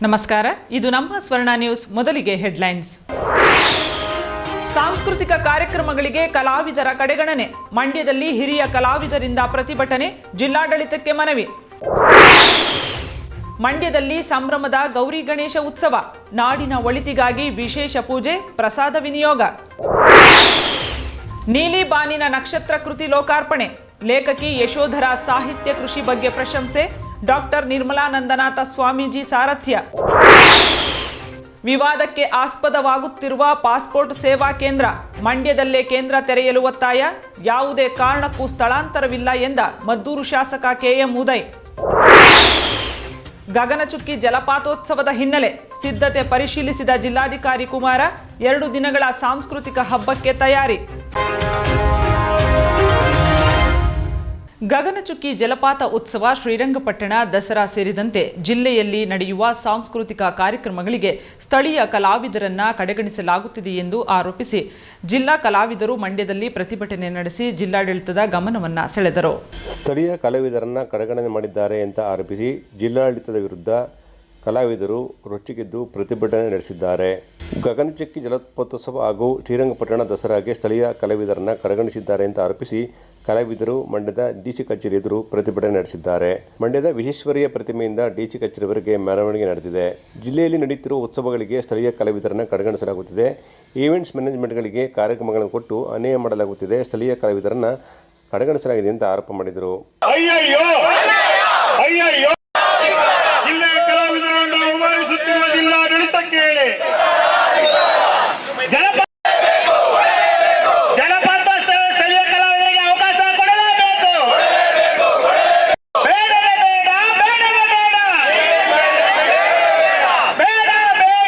ನಮಸ್ಕಾರ, ಇದು ನಮ್ಮ ಸ್ವರ್ಣ ನ್ಯೂಸ್. ಮೊದಲಿಗೆ ಹೆಡ್ಲೈನ್ಸ್. ಸಾಂಸ್ಕೃತಿಕ ಕಾರ್ಯಕ್ರಮಗಳಿಗೆ ಕಲಾವಿದರ ಕಡೆಗಣನೆ. ಮಂಡ್ಯದಲ್ಲಿ ಹಿರಿಯ ಕಲಾವಿದರಿಂದ ಪ್ರತಿಭಟನೆ, ಜಿಲ್ಲಾಡಳಿತಕ್ಕೆ ಮನವಿ. ಮಂಡ್ಯದಲ್ಲಿ ಸಂಭ್ರಮದ ಗೌರಿ ಗಣೇಶ ಉತ್ಸವ. ನಾಡಿನ ಒಳಿತಿಗಾಗಿ ವಿಶೇಷ ಪೂಜೆ, ಪ್ರಸಾದ ವಿನಿಯೋಗ. ನೀಲಿ ಬಾನಿನ ನಕ್ಷತ್ರ ಕೃತಿ ಲೋಕಾರ್ಪಣೆ. ಲೇಖಕಿ ಯಶೋಧರ ಸಾಹಿತ್ಯ ಕೃಷಿ ಬಗ್ಗೆ ಪ್ರಶಂಸೆ. ಡಾಕ್ಟರ್ ನಿರ್ಮಲಾನಂದನಾಥ ಸ್ವಾಮೀಜಿ ಸಾರಥ್ಯ. ವಿವಾದಕ್ಕೆ ಆಸ್ಪದವಾಗುತ್ತಿರುವ ಪಾಸ್ಪೋರ್ಟ್ ಸೇವಾ ಕೇಂದ್ರ. ಮಂಡ್ಯದಲ್ಲೇ ಕೇಂದ್ರ ತೆರೆಯಲು ಒತ್ತಾಯ. ಯಾವುದೇ ಕಾರಣಕ್ಕೂ ಸ್ಥಳಾಂತರವಿಲ್ಲ ಎಂದ ಮದ್ದೂರು ಶಾಸಕ ಕೆಎಂ ಉದಯ್. ಗಗನಚುಕ್ಕಿ ಜಲಪಾತೋತ್ಸವದ ಹಿನ್ನೆಲೆ ಸಿದ್ಧತೆ ಪರಿಶೀಲಿಸಿದ ಜಿಲ್ಲಾಧಿಕಾರಿ ಕುಮಾರ. 2 ದಿನಗಳ ಸಾಂಸ್ಕೃತಿಕ ಹಬ್ಬಕ್ಕೆ ತಯಾರಿ. ಗಗನಚುಕ್ಕಿ ಜಲಪಾತ ಉತ್ಸವ, ಶ್ರೀರಂಗಪಟ್ಟಣ ದಸರಾ ಸೇರಿದಂತೆ ಜಿಲ್ಲೆಯಲ್ಲಿ ನಡೆಯುವ ಸಾಂಸ್ಕೃತಿಕ ಕಾರ್ಯಕ್ರಮಗಳಿಗೆ ಸ್ಥಳೀಯ ಕಲಾವಿದರನ್ನ ಕಡೆಗಣಿಸಲಾಗುತ್ತಿದೆ ಎಂದು ಆರೋಪಿಸಿ ಜಿಲ್ಲಾ ಕಲಾವಿದರು ಮಂಡ್ಯದಲ್ಲಿ ಪ್ರತಿಭಟನೆ ನಡೆಸಿ ಜಿಲ್ಲಾಡಳಿತದ ಗಮನವನ್ನು ಸೆಳೆದರು. ಸ್ಥಳೀಯ ಕಲಾವಿದರನ್ನ ಕಡೆಗಣನೆ ಮಾಡಿದ್ದಾರೆ ಅಂತ ಆರೋಪಿಸಿ ಜಿಲ್ಲಾಡಳಿತದ ವಿರುದ್ಧ ಕಲಾವಿದರು ರೊಚ್ಚಿಗೆದ್ದು ಪ್ರತಿಭಟನೆ ನಡೆಸಿದ್ದಾರೆ. ಗಗನಚುಕ್ಕಿ ಜಲಪಾತೋತ್ಸವ ಹಾಗೂ ಶ್ರೀರಂಗಪಟ್ಟಣ ದಸರಾಗೆ ಸ್ಥಳೀಯ ಕಲಾವಿದರನ್ನ ಕಡೆಗಣಿಸಿದ್ದಾರೆ ಅಂತ ಆರೋಪಿಸಿ ಕಲಾವಿದರು ಮಂಡ್ಯದ ಡಿಸಿ ಕಚೇರಿ ಎದುರು ಪ್ರತಿಭಟನೆ ನಡೆಸಿದ್ದಾರೆ. ಮಂಡ್ಯದ ವಿಶ್ವೇಶ್ವರಯ್ಯ ಪ್ರತಿಮೆಯಿಂದ ಡಿಸಿ ಕಚೇರಿವರೆಗೆ ಮೆರವಣಿಗೆ ನಡೆದಿದೆ. ಜಿಲ್ಲೆಯಲ್ಲಿ ನಡೆಯುತ್ತಿರುವ ಉತ್ಸವಗಳಿಗೆ ಸ್ಥಳೀಯ ಕಲಾವಿದರನ್ನು ಕಡೆಗಣಿಸಲಾಗುತ್ತಿದೆ. ಈವೆಂಟ್ಸ್ ಮ್ಯಾನೇಜ್ಮೆಂಟ್ಗಳಿಗೆ ಕಾರ್ಯಕ್ರಮಗಳನ್ನು ಕೊಟ್ಟು ಅನ್ಯಾಯ ಮಾಡಲಾಗುತ್ತಿದೆ. ಸ್ಥಳೀಯ ಕಲಾವಿದರನ್ನು ಕಡೆಗಣಿಸಲಾಗಿದೆ ಅಂತ ಆರೋಪ ಮಾಡಿದರು. ಕಲಾವಿದರನ್ನು ಅವಮಾನಿಸುತ್ತಿರುವ ಜಿಲ್ಲಾಡಳಿತಕ್ಕೆ ಹೇಳಿ, ಜಲಪಾತ ಸ್ಥಳೀಯ ಕಲಾವಿದರಿಗೆ ಅವಕಾಶ ಕೊಡಲೇಬೇಕು. ಬೇಡವೇ ಬೇಡ, ಬೇಡವೇ ಬೇಡ, ಬೇಡ ಬೇಡ,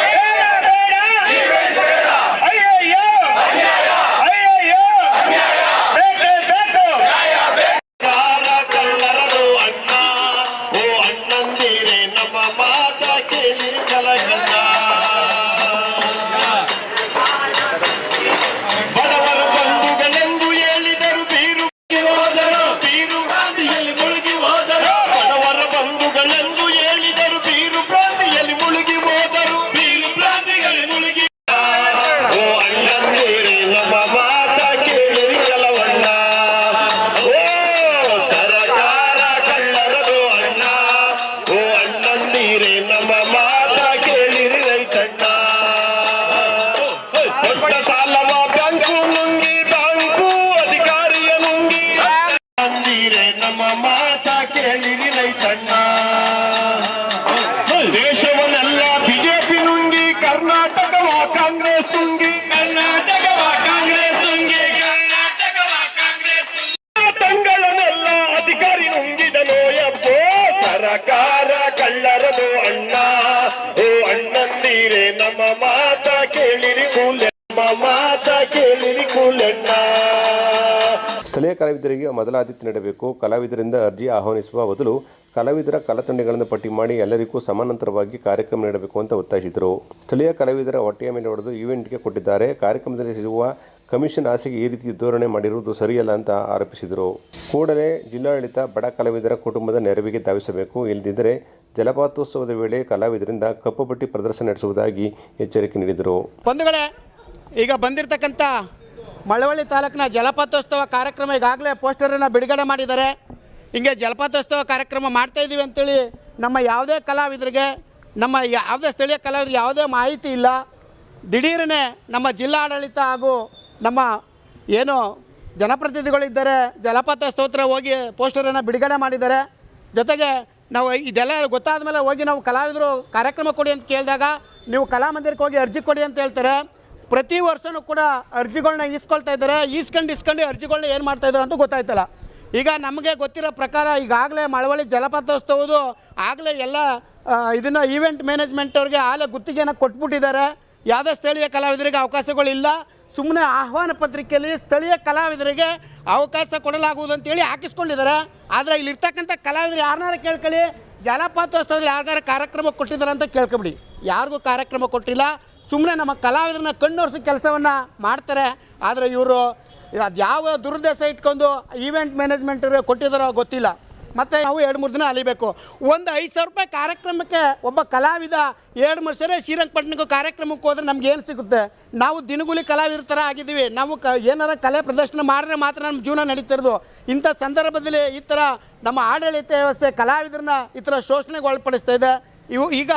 ಬೇಡ ಬೇಡ, ಅಯ್ಯಯ್ಯೋ ಅಯ್ಯಯ್ಯೋ, ಬೇಕೇ ಬೇಕು. ಕಲ್ಲರದು ಅಣ್ಣ, ಓ ಅಣ್ಣಂದಿರೇ ನಮ್ಮ ಮಾತ ಕೇಳಿ ಕಲಗಣ್ಣ. ಬಡವರ ಬಂಧುಗಳೆಂದು ಹೇಳಿದರು ಬೀರು ಹೋದರು, ಬೀರು ಭ್ರಾಂತಿಯಲ್ಲಿ ಮುಳುಗಿ ಹೋದರು. ಬಡವರ ಬಂಧುಗಳೆಂದು ಹೇಳಿದರು ಬೀರು ಭ್ರಾಂತಿಯಲ್ಲಿ ಮುಳುಗಿ ಹೋದರು, ಬೀರು ಭ್ರಾಂತಿಯಲ್ಲಿ ಮುಳುಗಿ. ಓ ಅಣ್ಣಂದಿರೇ ನಮ್ಮ ಮಾತ ಕೇಳಿರಿ ಕಲವಣ್ಣ, ಓ ಸರಕಾರ ಕಳ್ಳರದು ಅಣ್ಣ, ಓ ಅಣ್ಣಂದಿರೇ ನಮ್ಮ ಮಾತ ಕೇಳಿರಿ ರೈತಣ್ಣ. ದೊಡ್ಡ ಸಾಲವ ಬ್ಯಾಂಕು ನುಂಗಿ, ಬ್ಯಾಂಕು ಅಧಿಕಾರಿಯ ನುಂಗಿ, ಅಂದಿರೆ ನಮ್ಮ ಮಾತ ಕೇಳಿರಿ ರೈತಣ್ಣ. ದೇಶವನ್ನೆಲ್ಲ ಬಿಜೆಪಿ ನುಂಗಿ, ಕರ್ನಾಟಕವ ಕಾಂಗ್ರೆಸ್ ನುಂಗಿ, ಕರ್ನಾಟಕವ ಕಾಂಗ್ರೆಸ್ ನುಂಗಿ, ಕರ್ನಾಟಕವ ಕಾಂಗ್ರೆಸ್ ನುಂಗಿ, ತಂಗಳನ್ನೆಲ್ಲ ಅಧಿಕಾರಿ ನುಂಗಿದನೋ ಎಪ್ಪೋ. ಸರಕಾರ ಕಳ್ಳರದು ಅಣ್ಣ, ಓ ಅಣ್ಣಂದಿರೇ ನಮ್ಮ ಮಾತ ಕೇಳಿರಿ ಕೂಲೆ, ನಮ್ಮ ಮಾತ ಕೇಳಿರಿ ಕೂಲೆಣ್ಣ. ಸ್ಥಳೀಯ ಕಲಾವಿದರಿಗೆ ಮೊದಲ ಆದ್ಯತೆ ನೀಡಬೇಕು. ಕಲಾವಿದರಿಂದ ಅರ್ಜಿ ಆಹ್ವಾನಿಸುವ ಬದಲು ಕಲಾವಿದರ ಕಲಾತಂಡಗಳನ್ನು ಪಟ್ಟಿ ಮಾಡಿ ಎಲ್ಲರಿಗೂ ಸಮಾನಾಂತರವಾಗಿ ಕಾರ್ಯಕ್ರಮ ನೀಡಬೇಕು ಅಂತ ಒತ್ತಾಯಿಸಿದರು. ಸ್ಥಳೀಯ ಕಲಾವಿದರ ಹೊಟ್ಟೆಯ ಮೇಲೆ ಹೊಡೆದು ಈವೆಂಟ್ಗೆ ಕೊಟ್ಟಿದ್ದಾರೆ. ಕಾರ್ಯಕ್ರಮದಲ್ಲಿ ಸಿಗುವ ಕಮಿಷನ್ ಆಸೆಗೆ ಈ ರೀತಿ ಧೋರಣೆ ಮಾಡಿರುವುದು ಸರಿಯಲ್ಲ ಅಂತ ಆರೋಪಿಸಿದರು. ಕೂಡಲೇ ಜಿಲ್ಲಾಡಳಿತ ಬಡ ಕಲಾವಿದರ ಕುಟುಂಬದ ನೆರವಿಗೆ ಧಾವಿಸಬೇಕು. ಇಲ್ಲದಿದ್ದರೆ ಜಲಪಾತೋತ್ಸವದ ವೇಳೆ ಕಲಾವಿದರಿಂದ ಕಪ್ಪು ಪಟ್ಟಿ ಪ್ರದರ್ಶನ ನಡೆಸುವುದಾಗಿ ಎಚ್ಚರಿಕೆ ನೀಡಿದರು. ಬಂಧುಗಳೇ, ಈಗ ಬಂದಿರತಕ್ಕಂಥ ಮಳವಳ್ಳಿ ತಾಲೂಕಿನ ಜಲಪಾತೋತ್ಸವ ಕಾರ್ಯಕ್ರಮ ಈಗಾಗಲೇ ಪೋಸ್ಟರನ್ನು ಬಿಡುಗಡೆ ಮಾಡಿದ್ದಾರೆ. ಹಿಂಗೆ ಜಲಪಾತೋತ್ಸವ ಕಾರ್ಯಕ್ರಮ ಮಾಡ್ತಾಯಿದ್ದೀವಿ ಅಂತೇಳಿ ನಮ್ಮ ಯಾವುದೇ ಕಲಾವಿದರಿಗೆ, ನಮ್ಮ ಯಾವುದೇ ಸ್ಥಳೀಯ ಕಲಾವಿದರಿಗೆ ಯಾವುದೇ ಮಾಹಿತಿ ಇಲ್ಲ. ದಿಢೀರನೇ ನಮ್ಮ ಜಿಲ್ಲಾಡಳಿತ ಹಾಗೂ ನಮ್ಮ ಏನು ಜನಪ್ರತಿನಿಧಿಗಳಿದ್ದಾರೆ ಜಲಪಾತೋತ್ಸವ ಹೋಗಿ ಪೋಸ್ಟರನ್ನು ಬಿಡುಗಡೆ ಮಾಡಿದ್ದಾರೆ. ಜೊತೆಗೆ ನಾವು ಇದೆಲ್ಲ ಗೊತ್ತಾದ ಮೇಲೆ ಹೋಗಿ ನಾವು ಕಲಾವಿದರು ಕಾರ್ಯಕ್ರಮ ಕೊಡಿ ಅಂತ ಕೇಳಿದಾಗ ನೀವು ಕಲಾಮಂದಿರಕ್ಕೆ ಹೋಗಿ ಅರ್ಜಿ ಕೊಡಿ ಅಂತ ಹೇಳ್ತಾರೆ. ಪ್ರತಿ ವರ್ಷವೂ ಕೂಡ ಅರ್ಜಿಗಳನ್ನ ಈಸ್ಕೊಳ್ತಾ ಇದ್ದಾರೆ. ಈಸ್ಕೊಂಡು ಅರ್ಜಿಗಳನ್ನ ಏನು ಮಾಡ್ತಾಯಿದ್ದಾರೆ ಅಂತ ಗೊತ್ತಾಯ್ತಲ್ಲ. ಈಗ ನಮಗೆ ಗೊತ್ತಿರೋ ಪ್ರಕಾರ ಈಗಾಗಲೇ ಮಳವಳ್ಳಿ ಜಲಪಾತೋತ್ಸವದು ಆಗಲೇ ಎಲ್ಲ ಇದನ್ನು ಈವೆಂಟ್ ಮ್ಯಾನೇಜ್ಮೆಂಟವ್ರಿಗೆ ಆಗಲೇ ಗುತ್ತಿಗೆಯನ್ನು ಕೊಟ್ಬಿಟ್ಟಿದ್ದಾರೆ. ಯಾವುದೇ ಸ್ಥಳೀಯ ಕಲಾವಿದರಿಗೆ ಅವಕಾಶಗಳಿಲ್ಲ. ಸುಮ್ಮನೆ ಆಹ್ವಾನ ಪತ್ರಿಕೆಯಲ್ಲಿ ಸ್ಥಳೀಯ ಕಲಾವಿದರಿಗೆ ಅವಕಾಶ ಕೊಡಲಾಗುವುದು ಅಂತೇಳಿ ಹಾಕಿಸ್ಕೊಂಡಿದ್ದಾರೆ. ಆದರೆ ಇಲ್ಲಿರ್ತಕ್ಕಂಥ ಕಲಾವಿದರು ಯಾರನ್ನಾರು ಕೇಳ್ಕೊಳ್ಳಿ, ಜಲಪಾತೋತ್ಸವದಲ್ಲಿ ಯಾರಿಗಾರ ಕಾರ್ಯಕ್ರಮ ಕೊಟ್ಟಿದ್ದಾರೆ ಅಂತ ಕೇಳ್ಕೊಬಿಡಿ. ಯಾರಿಗೂ ಕಾರ್ಯಕ್ರಮ ಕೊಟ್ಟಿಲ್ಲ. ಸುಮ್ಮನೆ ನಮ್ಮ ಕಲಾವಿದರನ್ನ ಕಣ್ಣೊರೆಸಿ ಕೆಲಸವನ್ನು ಮಾಡ್ತಾರೆ. ಆದರೆ ಇವರು ಅದು ಯಾವ ದುರುದ್ದೇಶ ಇಟ್ಕೊಂಡು ಈವೆಂಟ್ ಮ್ಯಾನೇಜ್ಮೆಂಟ್ಗೆ ಕೊಟ್ಟಿದ್ದಾರೋ ಗೊತ್ತಿಲ್ಲ. ಮತ್ತು ನಾವು 2-3 ದಿನ ಅಲಿಬೇಕು. ಒಂದು 5,000 ರೂಪಾಯಿ ಕಾರ್ಯಕ್ರಮಕ್ಕೆ ಒಬ್ಬ ಕಲಾವಿದ 2-3 ಸರಿ ಶ್ರೀರಂಗಪಟ್ಟಣಕ್ಕೂ ಕಾರ್ಯಕ್ರಮಕ್ಕೆ ಹೋದರೆ ನಮ್ಗೆ ಏನು ಸಿಗುತ್ತೆ? ನಾವು ದಿನಗೂಲಿ ಕಲಾವಿದರ ಥರ ಆಗಿದ್ದೀವಿ. ನಾವು ಏನಾರ ಕಲೆ ಪ್ರದರ್ಶನ ಮಾಡಿದ್ರೆ ಮಾತ್ರ ನಮ್ಮ ಜೀವನ ನಡೀತಿರೋದು. ಇಂಥ ಸಂದರ್ಭದಲ್ಲಿ ಈ ಥರ ನಮ್ಮ ಆಡಳಿತ ವ್ಯವಸ್ಥೆ ಕಲಾವಿದರನ್ನ ಈ ಥರ ಶೋಷಣೆಗೆ ಒಳಪಡಿಸ್ತಾ ಇದೆ. ಈಗ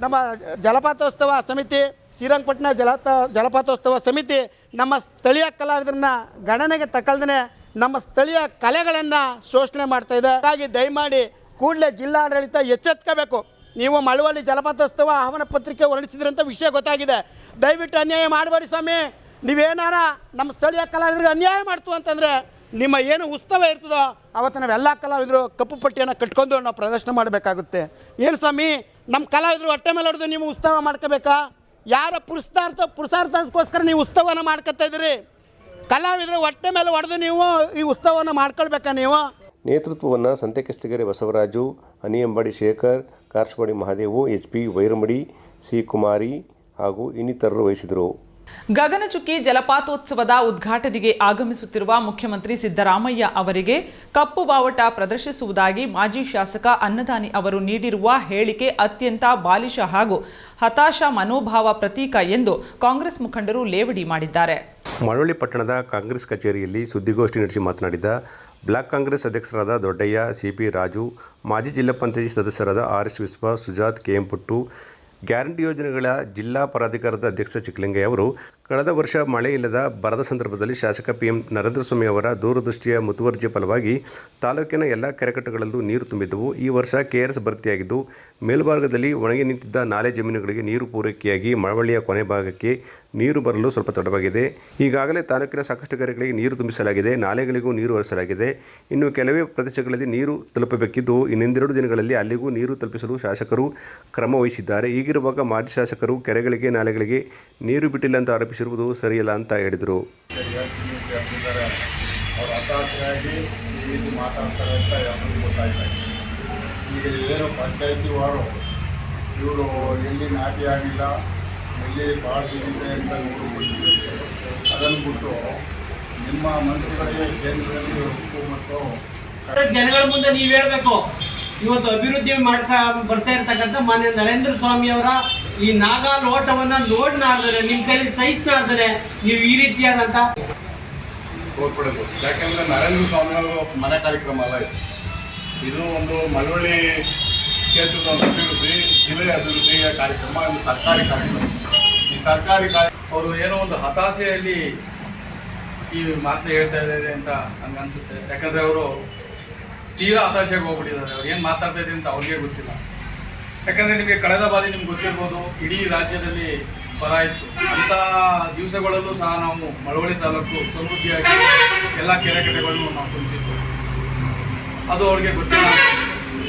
ನಮ್ಮ ಜಲಪಾತೋತ್ಸವ ಸಮಿತಿ, ಶ್ರೀರಂಗಪಟ್ಟಣ ಜಲಪಾತೋತ್ಸವ ಸಮಿತಿ ನಮ್ಮ ಸ್ಥಳೀಯ ಕಲಾವಿದರನ್ನ ಗಣನೆಗೆ ತಗೊಳ್ದೇ ನಮ್ಮ ಸ್ಥಳೀಯ ಕಲೆಗಳನ್ನು ಶೋಷಣೆ ಮಾಡ್ತಾಯಿದೆ. ಹಾಗಾಗಿ ದಯಮಾಡಿ ಕೂಡಲೇ ಜಿಲ್ಲಾಡಳಿತ ಎಚ್ಚೆತ್ಕೋಬೇಕು. ನೀವು ಮಳವಳ್ಳಿ ಜಲಪಾತೋತ್ಸವ ಆಹ್ವಾನ ಪತ್ರಿಕೆ ಹೊರಡಿಸಿದ್ರಂಥ ವಿಷಯ ಗೊತ್ತಾಗಿದೆ. ದಯವಿಟ್ಟು ಅನ್ಯಾಯ ಮಾಡಬೇಡಿ ಸ್ವಾಮಿ. ನೀವೇನಾರ ನಮ್ಮ ಸ್ಥಳೀಯ ಕಲಾವಿದರಿಗೆ ಅನ್ಯಾಯ ಮಾಡ್ತು ಅಂತಂದರೆ ನಿಮ್ಮ ಏನು ಉತ್ಸವ ಇರ್ತದೋ ಅವತ್ತು ನಾವೆಲ್ಲ ಕಲಾವಿದರು ಕಪ್ಪು ಪಟ್ಟಿಯನ್ನು ಕಟ್ಕೊಂಡು ನಾವು ಪ್ರದರ್ಶನ ಮಾಡಬೇಕಾಗುತ್ತೆ. ಏನು ಸ್ವಾಮಿ, ನಮ್ಮ ಕಲಾವಿದರು ಹೊಟ್ಟೆ ಮೇಲೆ ಹೊಡೆದು ನೀವು ಉತ್ಸವ ಮಾಡ್ಕೋಬೇಕಾ? ಯಾರ ಪುರುಷಾರ್ಥಕ್ಕೋಸ್ಕರ ನೀವು ಉತ್ಸವನ ಮಾಡ್ಕೊತಾ ಇದ್ದೀರಿ? ಕಲಾವಿದರು ಹೊಟ್ಟೆ ಮೇಲೆ ಹೊಡೆದು ನೀವು ಈ ಉತ್ಸವವನ್ನು ಮಾಡ್ಕೊಳ್ಬೇಕಾ? ನೀವು ನೇತೃತ್ವವನ್ನು ಸಂತೆಕೆಸ್ತಿಗೆರೆ ಬಸವರಾಜು, ಅನಿಯಂಬಾಡಿ ಶೇಖರ್, ಕಾರ್ಸ್ವಾಡಿ ಮಹಾದೇವು, HP ವೈರಮಡಿ, ಸಿ ಕುಮಾರಿ ಹಾಗೂ ಇನ್ನಿತರರು ವಹಿಸಿದರು. ಗಗನಚುಕ್ಕಿ ಜಲಪಾತೋತ್ಸವದ ಉದ್ಘಾಟನೆಗೆ ಆಗಮಿಸುತ್ತಿರುವ ಮುಖ್ಯಮಂತ್ರಿ ಸಿದ್ದರಾಮಯ್ಯ ಅವರಿಗೆ ಕಪ್ಪು ಬಾವುಟ ಪ್ರದರ್ಶಿಸುವುದಾಗಿ ಮಾಜಿ ಶಾಸಕ ಅನ್ನದಾನಿ ಅವರು ನೀಡಿರುವ ಹೇಳಿಕೆ ಅತ್ಯಂತ ಬಾಲಿಶ ಹಾಗೂ ಹತಾಶ ಮನೋಭಾವ ಪ್ರತೀಕ ಎಂದು ಕಾಂಗ್ರೆಸ್ ಮುಖಂಡರು ಲೇವಡಿ ಮಾಡಿದ್ದಾರೆ. ಮಳವಳ್ಳಿ ಪಟ್ಟಣದ ಕಾಂಗ್ರೆಸ್ ಕಚೇರಿಯಲ್ಲಿ ಸುದ್ದಿಗೋಷ್ಠಿ ನಡೆಸಿ ಮಾತನಾಡಿದ ಬ್ಲಾಕ್ ಕಾಂಗ್ರೆಸ್ ಅಧ್ಯಕ್ಷರಾದ ದೊಡ್ಡಯ್ಯ, CP ರಾಜು, ಮಾಜಿ ಜಿಲ್ಲಾ ಪಂಚಾಯತ್ ಸದಸ್ಯರಾದ RS ವಿಶ್ವ, ಸುಜಾತ್, KM ಪುಟ್ಟು, ಗ್ಯಾರಂಟಿ ಯೋಜನೆಗಳ ಜಿಲ್ಲಾ ಪ್ರಾಧಿಕಾರದ ಅಧ್ಯಕ್ಷ ಚಿಕ್ಕಲಿಂಗಯ್ಯ ಅವರು ಕಳೆದ ವರ್ಷ ಮಳೆ ಇಲ್ಲದ ಬರದ ಸಂದರ್ಭದಲ್ಲಿ ಶಾಸಕ PM ನರೇಂದ್ರ ಸ್ವಾಮಿ ಅವರ ದೂರದೃಷ್ಟಿಯ ಮುತುವರ್ಜಿಯ ಫಲವಾಗಿ ತಾಲೂಕಿನ ಎಲ್ಲ ಕೆರೆಕಟ್ಟೆಗಳಲ್ಲೂ ನೀರು ತುಂಬಿದ್ದವು. ಈ ವರ್ಷ KRS ಭರ್ತಿಯಾಗಿದ್ದು ಮೇಲ್ಭಾಗದಲ್ಲಿ ಒಣಗಿ ನಿಂತಿದ್ದ ನಾಲೆ ಜಮೀನುಗಳಿಗೆ ನೀರು ಪೂರೈಕೆಯಾಗಿ ಮಳವಳ್ಳಿಯ ಕೊನೆ ಭಾಗಕ್ಕೆ ನೀರು ಬರಲು ಸ್ವಲ್ಪ ತಡವಾಗಿದೆ. ಈಗಾಗಲೇ ತಾಲೂಕಿನ ಸಾಕಷ್ಟು ಕೆರೆಗಳಿಗೆ ನೀರು ತುಂಬಿಸಲಾಗಿದೆ, ನಾಲೆಗಳಿಗೂ ನೀರು ಹರಿಸಲಾಗಿದೆ. ಇನ್ನು ಕೆಲವೇ ಪ್ರದೇಶಗಳಲ್ಲಿ ನೀರು ತಲುಪಬೇಕಿದ್ದು ಇನ್ನೊಂದೆರಡು ದಿನಗಳಲ್ಲಿ ಅಲ್ಲಿಗೂ ನೀರು ತಲುಪಿಸಲು ಶಾಸಕರು ಕ್ರಮ ವಹಿಸಿದ್ದಾರೆ. ಹೀಗಿರುವಾಗ ಮಾಜಿ ಶಾಸಕರು ಕೆರೆಗಳಿಗೆ ನಾಲೆಗಳಿಗೆ ನೀರು ಬಿಟ್ಟಿಲ್ಲ ಅಂತ ಆರೋಪಿಸಿರುವುದು ಸರಿಯಲ್ಲ ಅಂತ ಹೇಳಿದರು. ಅವರು ಹತಾಶೆಯಾಗಿ ಈ ರೀತಿ ಮಾತಾಡ್ತಾರೆ ಅಂತ ಎಲ್ಲರಿಗೂ ಗೊತ್ತಾಗ್ತಾ ಇದೆ. ಈಗ ಏನು ಪಂಚಾಯತಿ ವಾರು ಇವರು ಎಲ್ಲಿ ನಾಟಿ ಆಗಿಲ್ಲ, ಎಲ್ಲಿ ಭಾಳ ಇದೆ ಅಂತ ನೋಡಿಬಿಟ್ಟಿದೆ. ಅದನ್ನು ಬಿಟ್ಟು ನಿಮ್ಮ ಮಂತ್ರಿಗಳಿಗೆ ಕೇಂದ್ರದಲ್ಲಿ ಉಪ್ಪು ಮತ್ತು ಜನಗಳ ಮುಂದೆ ನೀವು ಹೇಳಬೇಕು. ಇವತ್ತು ಅಭಿವೃದ್ಧಿ ಬರ್ತಾ ಇರ್ತಕ್ಕಂಥ ಮಾನ್ಯ ನರೇಂದ್ರ ಸ್ವಾಮಿ ಅವರ ಈ ನಾಗಾ ಲೋಟವನ್ನು ನೋಡ್ನಾರ್ದರೆ, ನಿಮ್ಮ ಕೈಲಿ ಸಹಿಸ್ನಾರ್ದರೆ ನೀವು ಈ ರೀತಿಯಾದಂಥ ತೋರ್ಪಡಬೇಕು. ಯಾಕೆಂದರೆ ನರೇಂದ್ರ ಸ್ವಾಮಿ ಅವರು ಮನೆ ಕಾರ್ಯಕ್ರಮ ಅಲ್ಲ ಇದು ಒಂದು ಮಳವಳ್ಳಿ ಕ್ಷೇತ್ರದ ಒಂದು ಅಭಿವೃದ್ಧಿ, ಜಿಲ್ಲೆಯ ಅಭಿವೃದ್ಧಿಯ ಕಾರ್ಯಕ್ರಮ, ಇದು ಸರ್ಕಾರಿ ಕಾರ್ಯಕ್ರಮ. ಈ ಸರ್ಕಾರಿ ಅವರು ಏನೋ ಒಂದು ಹತಾಶೆಯಲ್ಲಿ ಈ ಮಾತನ್ನ ಹೇಳ್ತಾ ಇದ್ದಾರೆ ಅಂತ ನನಗೆ ಅನಿಸುತ್ತೆ. ಯಾಕಂದರೆ ಅವರು ತೀರಾ ಹತಾಶೆಗೆ ಹೋಗ್ಬಿಟ್ಟಿದ್ದಾರೆ. ಅವ್ರು ಏನು ಮಾತಾಡ್ತಾ ಇದ್ದಾರೆ ಅಂತ ಅವ್ರಿಗೆ ಗೊತ್ತಿಲ್ಲ. ಯಾಕಂದರೆ ನಿಮಗೆ ಕಳೆದ ಬಾರಿ ನಿಮ್ಗೆ ಗೊತ್ತಿರ್ಬೋದು, ಇಡೀ ರಾಜ್ಯದಲ್ಲಿ ಬರ ಇತ್ತು. ಅಂಥ ದಿವಸಗಳಲ್ಲೂ ಸಹ ನಾವು ಮಳವಳ್ಳಿ ತಾಲೂಕು ಸಮೃದ್ಧಿಯಾಗಿ ಎಲ್ಲ ಕೆರೆಕಟ್ಟೆಗಳನ್ನು ನಾವು ತುಂಬಿಸಿದ್ದು. ಅದು ಅವ್ರಿಗೆ ಗೊತ್ತಿಲ್ಲ.